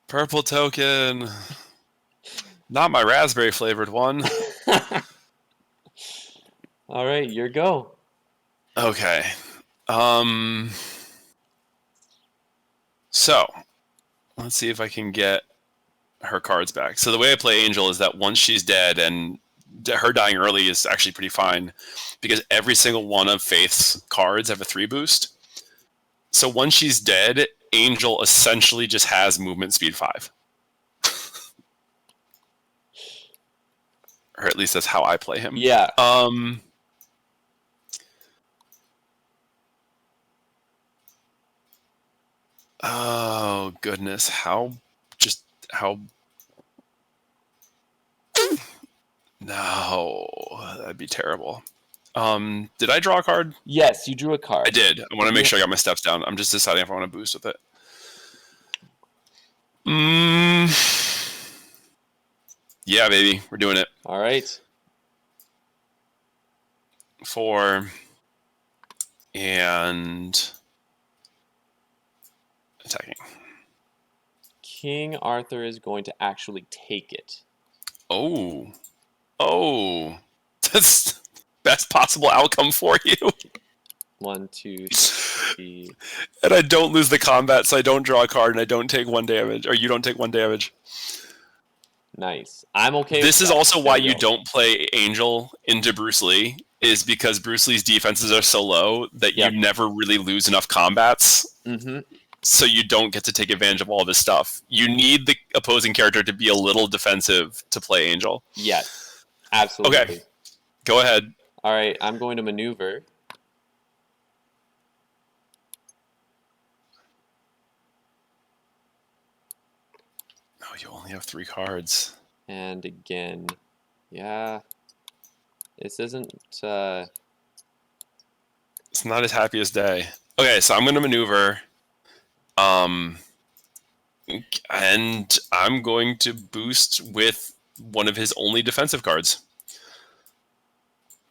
Purple token. Not my raspberry flavored one. All right, your go. Okay. So let's see if I can get her cards back. So the way I play Angel is that once she's dead, and her dying early is actually pretty fine because every single one of Faith's cards have a 3 boost. So once she's dead, Angel essentially just has movement speed 5. Or at least that's how I play him. Yeah. Oh goodness, how no, that'd be terrible. Did I draw a card? Yes, you drew a card. I did. I want to make sure I got my steps down. I'm just deciding if I want to boost with it. Yeah, baby, we're doing it. All right. 4 and attacking. King Arthur is going to actually take it. Oh, that's best possible outcome for you. 1, 2, 3. And I don't lose the combat, so I don't draw a card, and I don't take 1 damage, or you don't take 1 damage. Nice. I'm okay. This with is that. also There why we you go. don't play Angel into Bruce Lee, is because Bruce Lee's defenses are so low that Yep. you never really lose enough combats. Mm-hmm. So you don't get to take advantage of all of this stuff. You need the opposing character to be a little defensive to play Angel. Yes. Absolutely. Okay, go ahead. All right. I'm going to maneuver. Oh, you only have 3 cards. And again, yeah. This isn't. It's not his happiest day. Okay, so I'm going to maneuver. And I'm going to boost with one of his only defensive cards.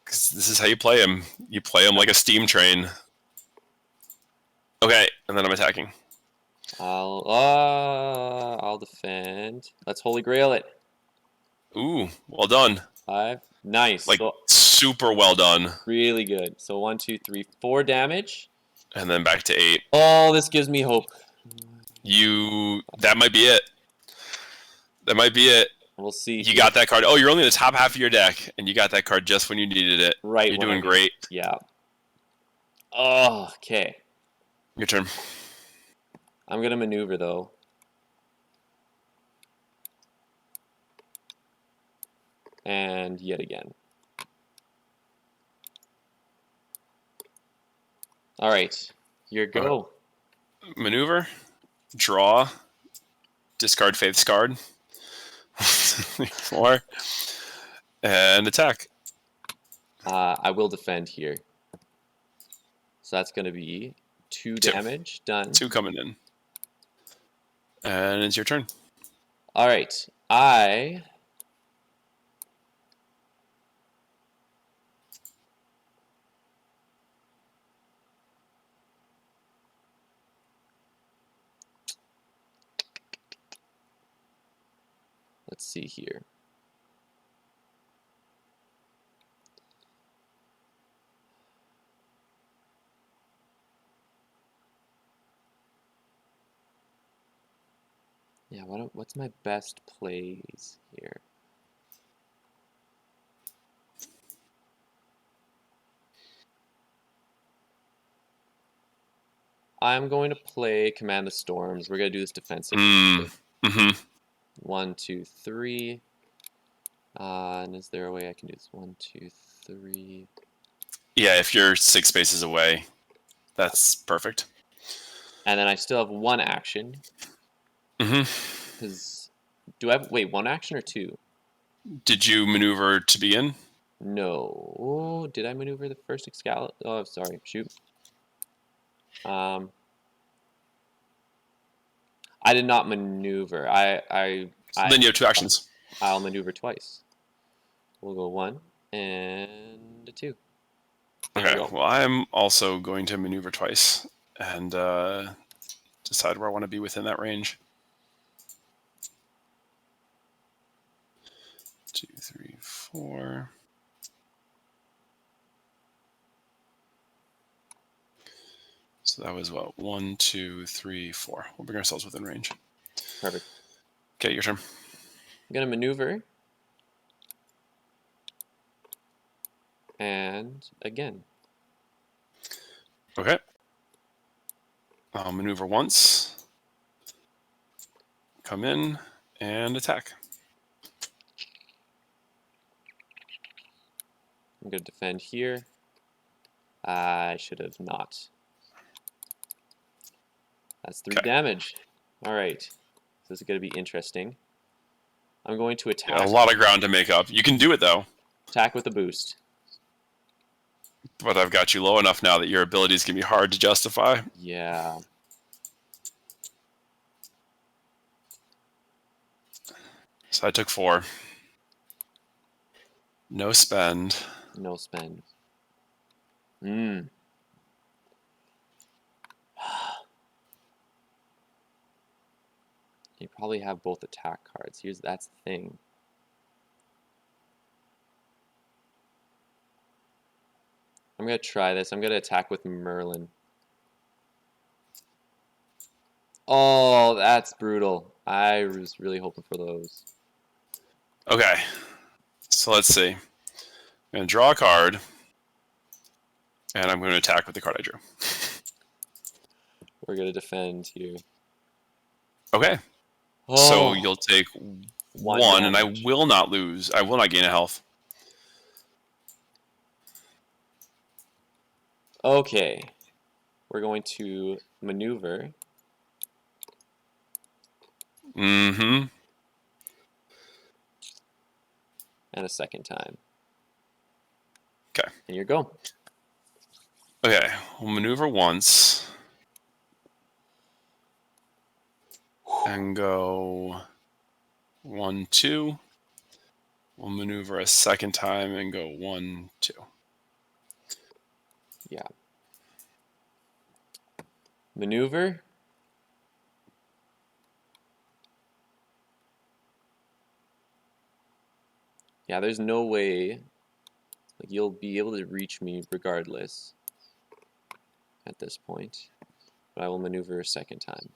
Because this is how you play him. You play him like a steam train. Okay, and then I'm attacking. I'll defend. Let's Holy Grail it. Ooh, well done. 5. Nice. Like, So super well done. really good. So 1, 2, 3, 4 damage. And then back to 8. Oh, this gives me hope. That might be it. That might be it. We'll see. You got that card. Oh, you're only in the top half of your deck, and you got that card just when you needed it. Right. You're doing great. Yeah. Oh, okay. Your turn. I'm gonna maneuver though. And yet again. All right. Your go. Maneuver. Draw. Discard Faith's card. 4. And attack. I will defend here. So that's going to be 2 damage. Done. 2 coming in. And it's your turn. All right. Let's see here. Yeah, what's my best plays here? I'm going to play Command the Storms. We're going to do this defensive. Mm-hmm. 1, 2, 3. And is there a way I can do this? 1, 2, 3. Yeah, if you're 6 spaces away, that's perfect. And then I still have 1 action. Mm-hmm. Because do I have 1 action or 2? Did you maneuver to begin? No. Did I maneuver the first Excalibur? Oh, sorry. Shoot. I did not maneuver. So then you have two actions. I'll maneuver twice. We'll go 1 and a 2. There we Okay, go. well, I'm also going to maneuver twice and decide where I want to be within that range. 2, 3, 4. So that was what? 1, 2, 3, 4. We'll bring ourselves within range. Perfect. Okay, your turn. I'm gonna maneuver. And again. Okay. I'll maneuver once. Come in and attack. I'm gonna defend here. I should have not. That's 3 damage. All right. So this is gonna be interesting. I'm going to attack. Yeah, a lot of ground to make up. You can do it though. Attack with a boost. But I've got you low enough now that your abilities can be hard to justify. Yeah. So I took 4. No spend. No spend. You probably have both attack cards. That's the thing. I'm gonna try this. I'm gonna attack with Merlin. Oh, that's brutal. I was really hoping for those. Okay. So let's see. I'm going to draw a card. And I'm going to attack with the card I drew. We're gonna defend here. Okay. Oh, so you'll take 1 and I damage. will not lose. I will not gain a health. Okay. We're going to maneuver. Mm-hmm. And a second time. Okay. And you go. Okay. We'll maneuver once. And go 1, 2. We'll maneuver a second time and go 1, 2. Yeah. Maneuver. Yeah, there's no way like you'll be able to reach me regardless at this point. But I will maneuver a second time.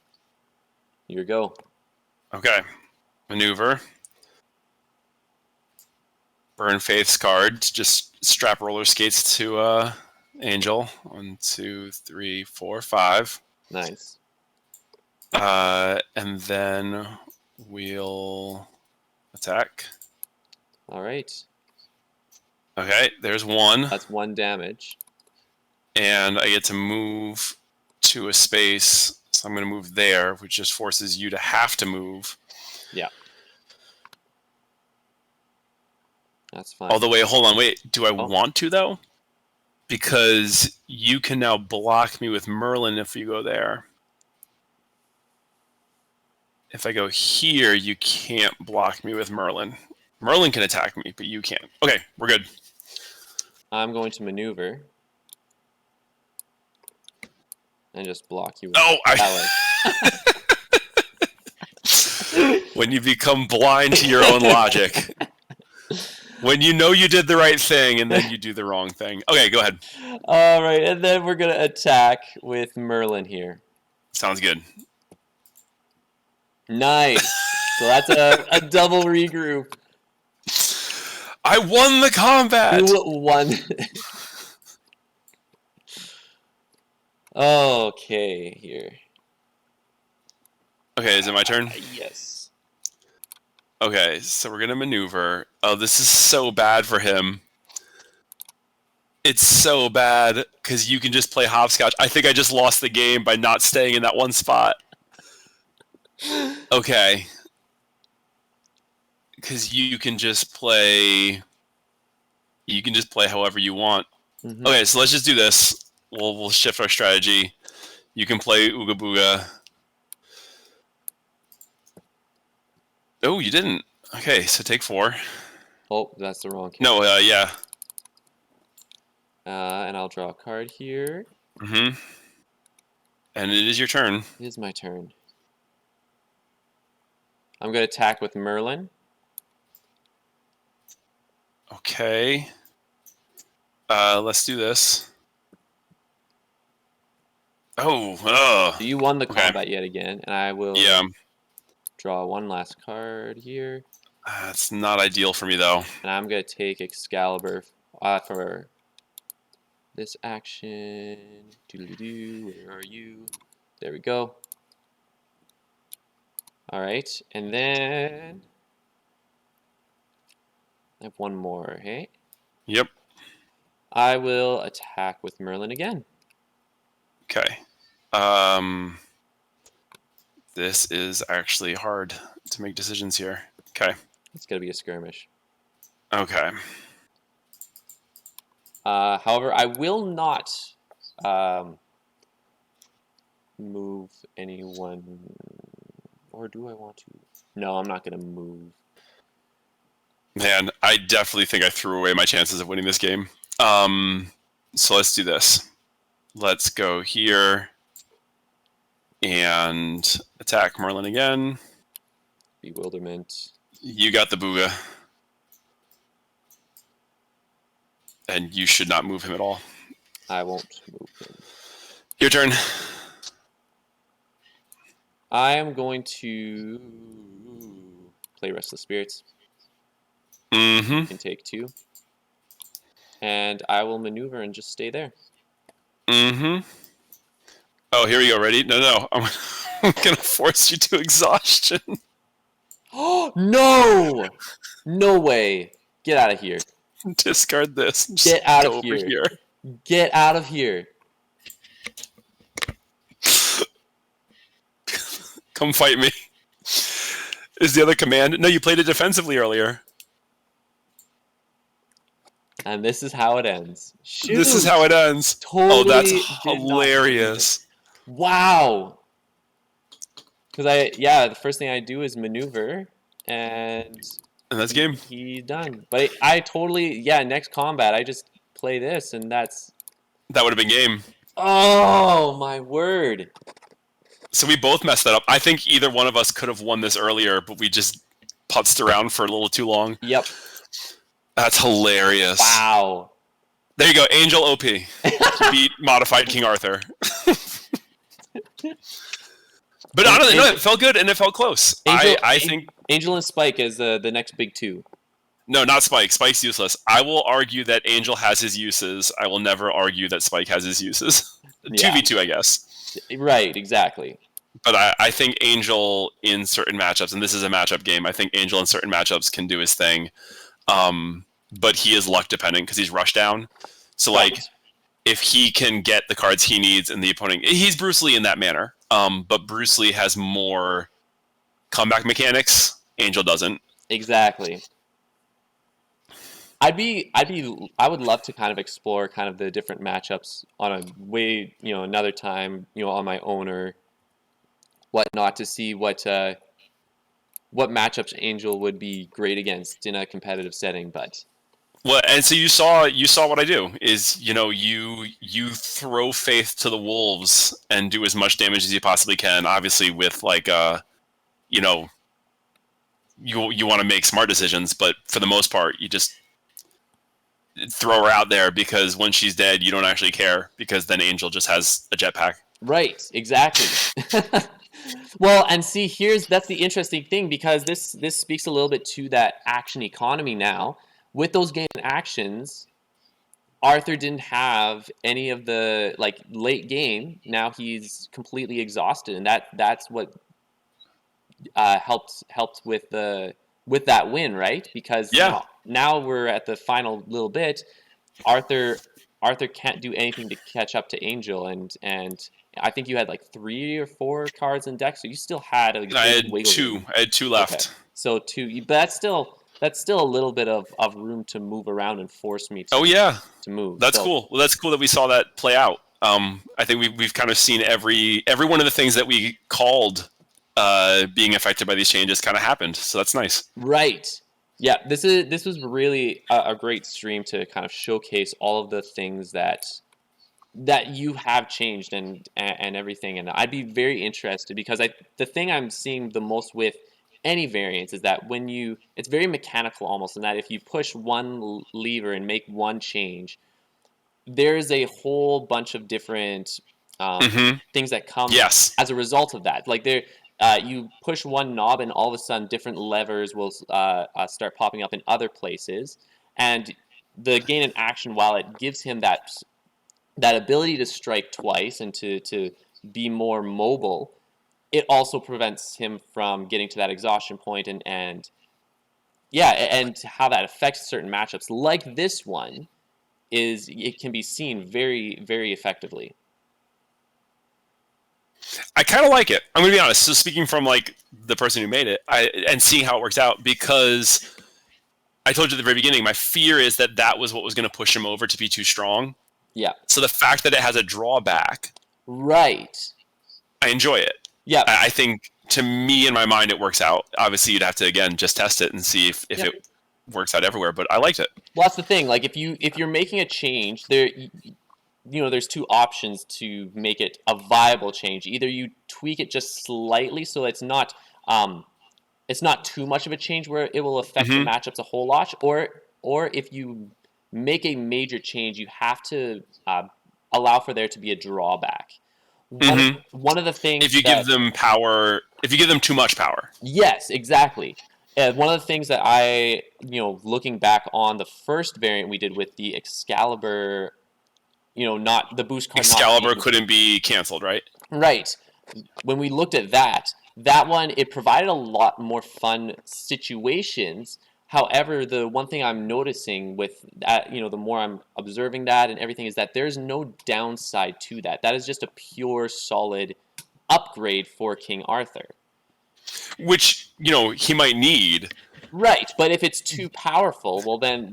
Here we go. Okay. Maneuver. Burn Faith's card. Just strap roller skates to Angel. 1, 2, 3, 4, 5. Nice. And then we'll attack. All right. Okay, there's 1. That's 1 damage. And I get to move to a space. So I'm going to move there, which just forces you to have to move. Yeah. That's fine. Although, wait, hold on, wait. Do I want to, though? Because you can now block me with Merlin if you go there. If I go here, you can't block me with Merlin. Merlin can attack me, but you can't. Okay, we're good. I'm going to maneuver. And just block you with When you become blind to your own logic. When you know you did the right thing and then you do the wrong thing. Okay, go ahead. All right, and then we're going to attack with Merlin here. Sounds good. Nice. So that's a double regroup. I won the combat. Who won? Okay, here. Okay, is it my turn? Yes. Okay, so we're going to maneuver. Oh, this is so bad for him. It's so bad because you can just play hopscotch. I think I just lost the game by not staying in that one spot. Okay. Because you can just play You can just play however you want. Mm-hmm. Okay, so let's just do this. We'll shift our strategy. You can play Ooga Booga. Oh, you didn't. Okay, so take 4. Oh, that's the wrong No, character. yeah. And I'll draw a card here. Mm-hmm. And it is your turn. It is my turn. I'm going to attack with Merlin. Okay. Let's do this. Oh, So you won the okay. combat yet again, and I will Yeah. draw one last card here. It's not ideal for me, though. And I'm going to take Excalibur for this action. Doodly-doo, where are you? There we go. All right, and then I have one more, hey? Yep. I will attack with Merlin again. Okay. This is actually hard to make decisions here. Okay. It's going to be a skirmish. Okay. However, I will not move anyone. Or do I want to? No, I'm not going to move. Man, I definitely think I threw away my chances of winning this game. So let's do this. Let's go here and attack Merlin again. Bewilderment. You got the Booga. And you should not move him at all. I won't move him. Your turn. I am going to play Restless Spirits. Mm-hmm. You can take 2. And I will maneuver and just stay there. Mm-hmm. Oh, here we go. Ready? No. I'm going to force you to exhaustion. Oh, no! No way. Get out of here. Discard this. Just Get out go of here. over here. Get out of here. Come fight me. Is the other command? No, you played it defensively earlier. And this is how it ends. Shoot. This is how it ends. Totally that's did not hilarious. Wow. Because the first thing I do is maneuver, and that's game. He's done. But I totally, next combat, I just play this, and that's... That would have been game. Oh, my word. So we both messed that up. I think either one of us could have won this earlier, but we just putzed around for a little too long. Yep. That's hilarious. Wow. There you go, Angel OP. Beat modified King Arthur. But honestly, no, it felt good and it felt close. I think Angel and Spike is the next big 2. No, not Spike. Spike's useless. I will argue that Angel has his uses. I will never argue that Spike has his uses. 2v2, I guess. Right, exactly. But I think Angel in certain matchups, and this is a matchup game, I think Angel in certain matchups can do his thing. But he is luck dependent because he's rush down. So, like, if he can get the cards he needs in the opponent... He's Bruce Lee in that manner. But Bruce Lee has more comeback mechanics. Angel doesn't. Exactly. I would love to kind of explore kind of the different matchups on a way, another time, on my own or whatnot to see what matchups Angel would be great against in a competitive setting, but... Well, and so you saw what I do is, you throw faith to the wolves and do as much damage as you possibly can, obviously with like you want to make smart decisions, but for the most part you just throw her out there because when she's dead you don't actually care because then Angel just has a jetpack. Right, exactly. Well, and see, that's the interesting thing because this speaks a little bit to that action economy now. With those game actions, Arthur didn't have any of the late game. Now he's completely exhausted, and that's what helped with that win, right? Because now we're at the final little bit. Arthur can't do anything to catch up to Angel, and I think you had 3 or 4 cards in deck, so you still had I had 2 left. Okay. So 2, but that's still that's still a little bit of room to move around and force me Oh yeah, to move. that's So cool. Well, that's cool that we saw that play out. I think we've kind of seen every one of the things that we called being affected by these changes kind of happened. So that's nice. right. Yeah, this was really a great stream to kind of showcase all of the things that you have changed and everything. And I'd be very interested because the thing I'm seeing the most with any variance is that when it's very mechanical almost, in that if you push one lever and make one change, there's a whole bunch of different Mm-hmm. things that come Yes. as a result of that. Like you push one knob, and all of a sudden, different levers will start popping up in other places. And the gain in action, while it gives him that ability to strike twice and to be more mobile, it also prevents him from getting to that exhaustion point and yeah, and how that affects certain matchups like this one is it can be seen very, very effectively. I kind of like it. I'm gonna be honest. So speaking from like the person who made it, and seeing how it works out, because I told you at the very beginning, my fear is that that was what was going to push him over to be too strong. Yeah. So the fact that it has a drawback, Right. I enjoy it. Yeah. I think to me in my mind it works out. Obviously, you'd have to again just test it and see if Yeah. it works out everywhere. But I liked it. Well, that's the thing. Like if you're making a change, there's two options to make it a viable change. Either you tweak it just slightly so um it's not too much of a change where it will affect your Mm-hmm. matchups a whole lot, or if you make a major change, you have to allow for there to be a drawback. Mm-hmm. One of the If things you give that them power, if you give them too much power. yes, exactly. One of the things that looking back on the first variant we did with the Excalibur, not the boost card not Excalibur being couldn't be canceled, right? right. When we looked at that one, it provided a lot more fun situations. However, the one thing I'm noticing with that, the more I'm observing that and everything, is that there's no downside to that. That is just a pure, solid upgrade for King Arthur. Which he might need. Right, but if it's too powerful, well then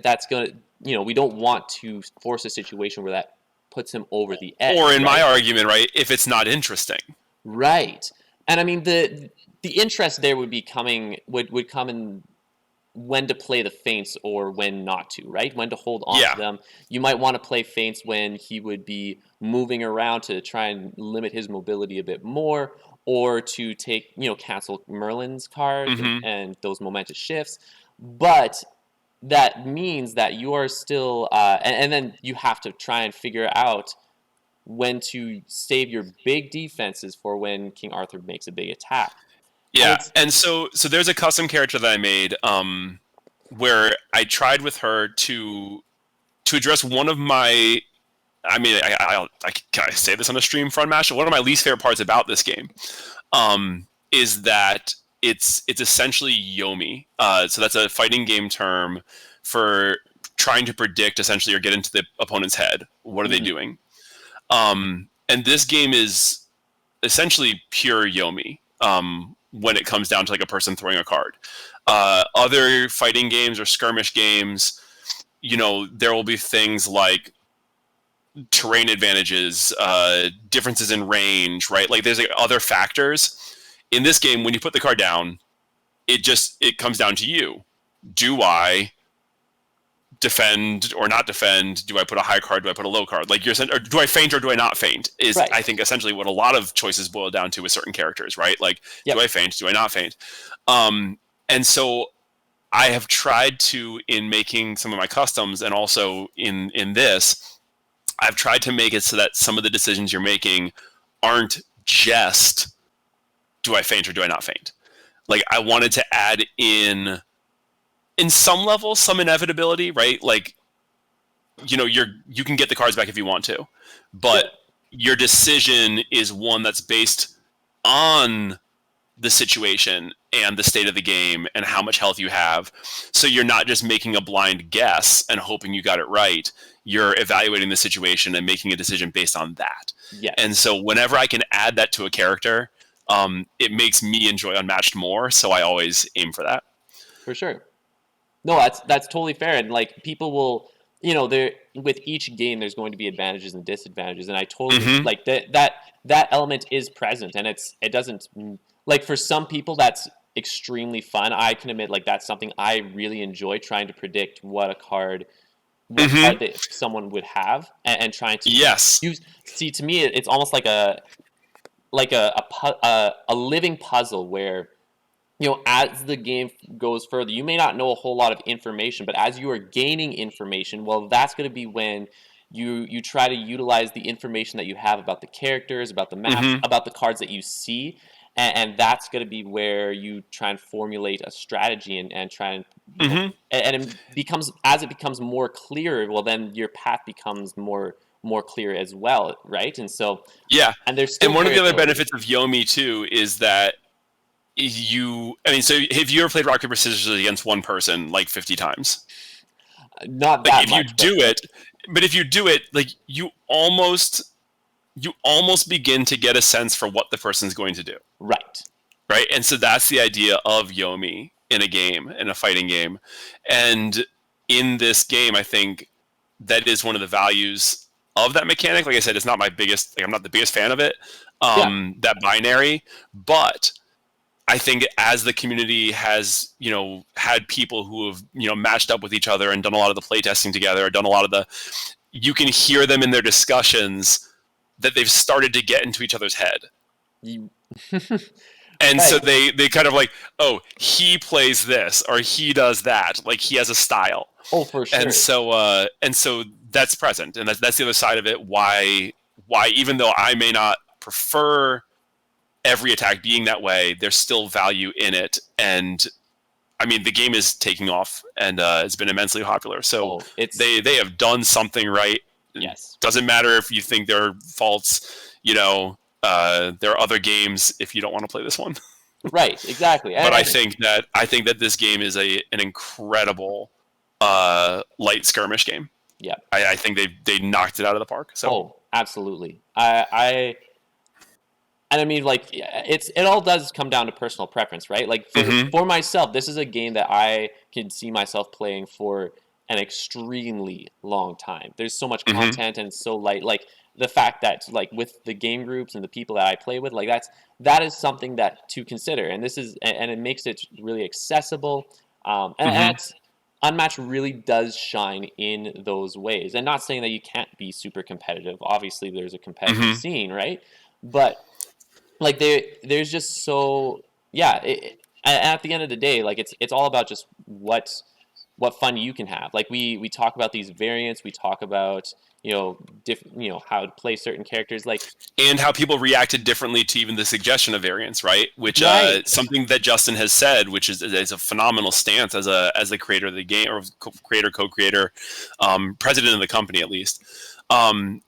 that's gonna we don't want to force a situation where that puts him over the Or edge, in my right? argument, right, if it's not interesting. Right. And I mean the interest there would come in when to play the feints or when not to, right? When to hold on to Yeah. them. You might want to play feints when he would be moving around to try and limit his mobility a bit more, or to take, cancel Merlin's cards Mm-hmm. and those momentous shifts. But that means that you are still, and then you have to try and figure out when to save your big defenses for when King Arthur makes a big attack. And Yeah, it's, and so there's a custom character that I made, where I tried with her to address one of my. I mean, can I say this on a stream front match? One of my least favorite parts about this game, is that it's essentially Yomi. So that's a fighting game term for trying to predict essentially or get into the opponent's head. What are they mhm, doing? And this game is essentially pure Yomi, when it comes down to like a person throwing a card. Other fighting games or skirmish games, there will be things like terrain advantages, differences in range, right? Like there's like other factors. In this game, when you put the card down, it comes down to you. Do I defend or not defend? Do I put a high card? Do I put a low card? Like or do I feint or do I not feint? Is right. I think essentially what a lot of choices boil down to with certain characters, right? Like, do Yep. I feint? Do I not feint? And so I have tried to, in making some of my customs and also in this, I've tried to make it so that some of the decisions you're making aren't just do I feint or do I not feint. Like I wanted to add in some level some inevitability, right? Like you can get the cards back if you want to, but Yep. your decision is one that's based on the situation and the state of the game and how much health you have. So you're not just making a blind guess and hoping you got it right. You're evaluating the situation and making a decision based on that. And Yes. so whenever I can add that to a character, it makes me enjoy Unmatched more. So I always aim for that. For sure. No, that's totally fair, and like people will, there with each game, there's going to be advantages and disadvantages, and I totally Mm-hmm. like that element is present, and it doesn't like for some people that's extremely fun. I can admit like that's something I really enjoy trying to predict what card Mm-hmm. that someone would have, and trying to Yes. use. See, to me, it's almost like a living puzzle where as the game goes further, you may not know a whole lot of information, but as you are gaining information, well, that's going to be when you try to utilize the information that you have about the characters, about the maps, Mm-hmm. about the cards that you see, and that's going to be where you try and formulate a strategy and try and Mm-hmm. and it becomes as it becomes more clear, well, then your path becomes more clear as well, right? And so, Yeah. and there's And still one of the other variability. benefits of Yomi too is that I mean, so have you ever played rock paper scissors against one person like 50 times? Not Like that if you much, but do it, but if you do it, like you almost begin to get a sense for what the person's going to do, right. right? And so that's the idea of Yomi in a game, in a fighting game. And in this game, I think that is one of the values of that mechanic. Like I said, it's not my biggest, like I'm not the biggest fan of it, Yeah. that binary, but I think as the community has, had people who have, matched up with each other and done a lot of the playtesting together, or done a lot of the, you can hear them in their discussions that they've started to get into each other's head. You, And so right. they kind of like, oh, he plays this or he does that. Like he has a style. Oh, for And sure. so that's present. And that's the other side of it. Why even though I may not prefer every attack being that way, there's still value in it. And I mean, the game is taking off, and it's been immensely popular. So Oh, it's they have done something right. It yes. doesn't matter if you think there are faults. There are other games if you don't want to play this one. Right, exactly. But I And think that this game is an incredible light skirmish game. yeah. I think they knocked it out of the park. So. Oh, absolutely. And I mean, like, yeah, it all does come down to personal preference, right? Like Mm-hmm. for myself, this is a game that I can see myself playing for an extremely long time. There's so much Mm-hmm. content and it's so light. Like the fact that like with the game groups and the people that I play with, like that is something that to consider. And this is and it makes it really accessible. And Mm-hmm. it's Unmatched really does shine in those ways. And not saying that you can't be super competitive. Obviously, there's a competitive Mm-hmm. scene, right? But like there's just so yeah at the end of the day, like it's all about just what fun you can have. Like we talk about these variants, we talk about different how to play certain characters, like And how people reacted differently to even the suggestion of variants, right? Which right. something that Justin has said, which is a phenomenal stance as the creator of the game, or creator, co-creator, president of the company at least.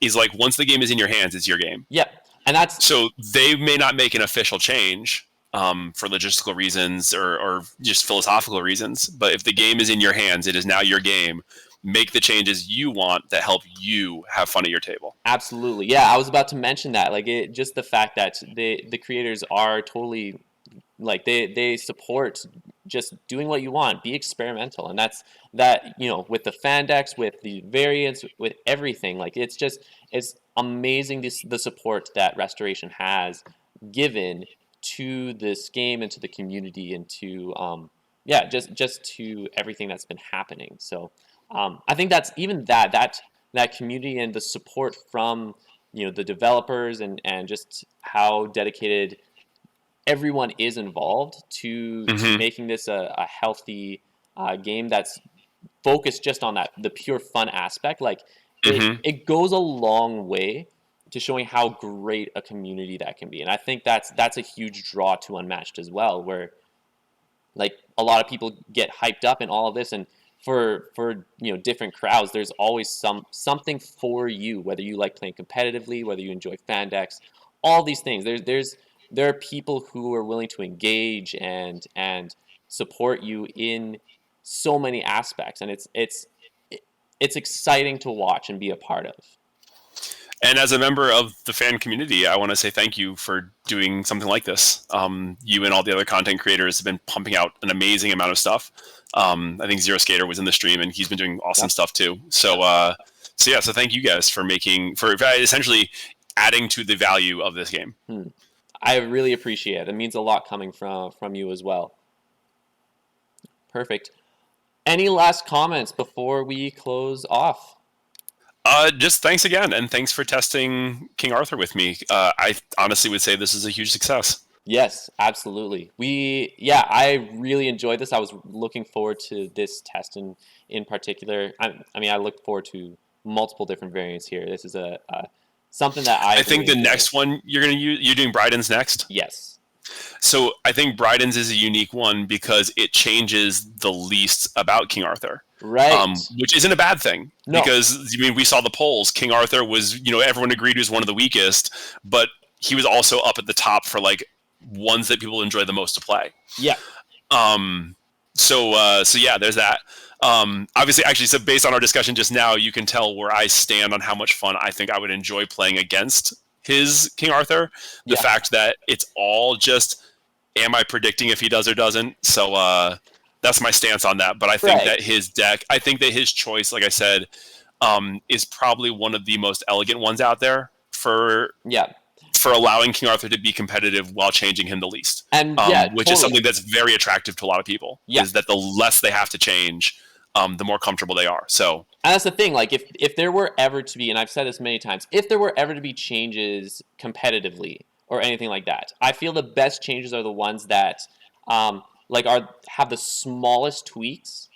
Is like, once the game is in your hands, it's your game. Yep. And that's So they may not make an official change, for logistical reasons, or just philosophical reasons. But if the game is in your hands, it is now your game. Make the changes you want that help you have fun at your table. absolutely, yeah, I was about to mention that, like it just the fact that the creators are totally like they support just doing what you want, be experimental, and that's that with the fan decks, with the variants, with everything, like it's amazing this the support that Restoration has given to this game and to the community and to yeah, just to everything that's been happening. So I think that's even that community and the support from the developers and just how dedicated everyone is involved to Mm-hmm. making this a healthy game that's focused just on that the pure fun aspect. Like Mm-hmm. it goes a long way to showing how great a community that can be, and I think that's a huge draw to Unmatched as well, where like a lot of people get hyped up in all of this, and for different crowds, there's always something for you, whether you like playing competitively, whether you enjoy fan decks, all these things. There are people who are willing to engage and support you in so many aspects, and it's exciting to watch and be a part of. And as a member of the fan community, I want to say thank you for doing something like this. You and all the other content creators have been pumping out an amazing amount of stuff. I think Zero Skater was in the stream, and he's been doing awesome Yep. stuff too. So thank you guys for essentially adding to the value of this game. I really appreciate it. It means a lot coming from you as well. Perfect. Any last comments before we close off? Just thanks again, and thanks for testing King Arthur with me. I honestly would say this is a huge success. Yes, absolutely. I really enjoyed this. I was looking forward to this test in particular. I look forward to multiple different variants here. This is a something that I I think really the enjoy. next one you're going to use, you're doing Bryden's next. Yes. So I think Bryden's is a unique one because it changes the least about King Arthur. Right. Which isn't a bad thing. No. Because, we saw the polls. King Arthur was, everyone agreed he was one of the weakest, but he was also up at the top for, like, ones that people enjoy the most to play. Yeah. So yeah, there's that. Obviously, actually, so based on our discussion just now, you can tell where I stand on how much fun I think I would enjoy playing against his King Arthur. The fact that it's all just, am I predicting if he does or doesn't? So that's my stance on that. But I think that his choice, like I said, is probably one of the most elegant ones out there for allowing King Arthur to be competitive while changing him the least. And which is something that's very attractive to a lot of people. Yeah. Is that the less they have to change, the more comfortable they are. So, and that's the thing. Like, if there were ever to be, and I've said this many times, if there were ever to be changes competitively or anything like that, I feel the best changes are the ones that have the smallest tweaks.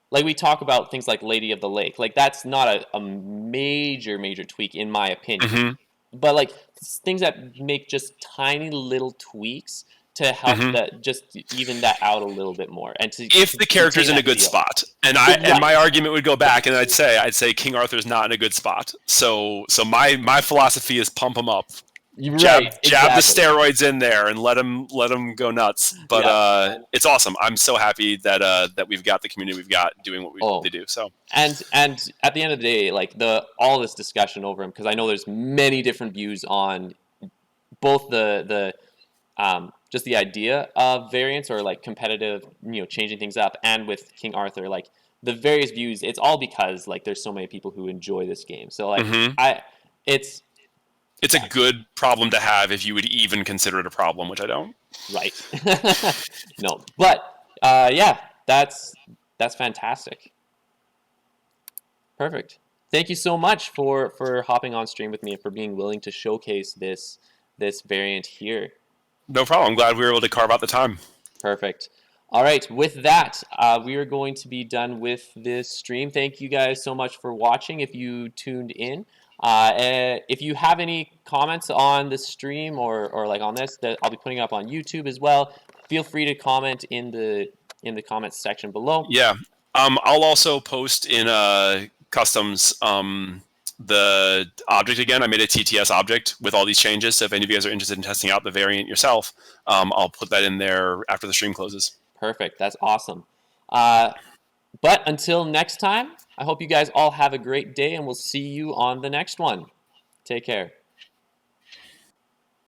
Like, we talk about things like Lady of the Lake. Like, that's not a major tweak in my opinion. Mm-hmm. But like things that make just tiny little tweaks to help that just even that out a little bit more, and if the character's in a good spot, and my argument would go back, and I'd say King Arthur's not in a good spot. So my philosophy is pump him up. Jab the steroids in there and let them go nuts. But it's awesome. I'm so happy that we've got the community we've got doing what they do. So and at the end of the day, like all this discussion over him, because I know there's many different views on both the just the idea of variants or like competitive, changing things up, and with King Arthur, like the various views. It's all because like there's so many people who enjoy this game. So like it's a good problem to have if you would even consider it a problem, which I don't. Right. No, but that's fantastic. Perfect. Thank you so much for hopping on stream with me and for being willing to showcase this variant here. No problem. I'm glad we were able to carve out the time. Perfect. All right. With that, we are going to be done with this stream. Thank you guys so much for watching. If you tuned in. If you have any comments on the stream or like on this, that I'll be putting up on YouTube as well, feel free to comment in the comments section below. Yeah. I'll also post in customs the object again. I made a TTS object with all these changes. So if any of you guys are interested in testing out the variant yourself, I'll put that in there after the stream closes. Perfect. That's awesome. But until next time, I hope you guys all have a great day, and we'll see you on the next one. Take care.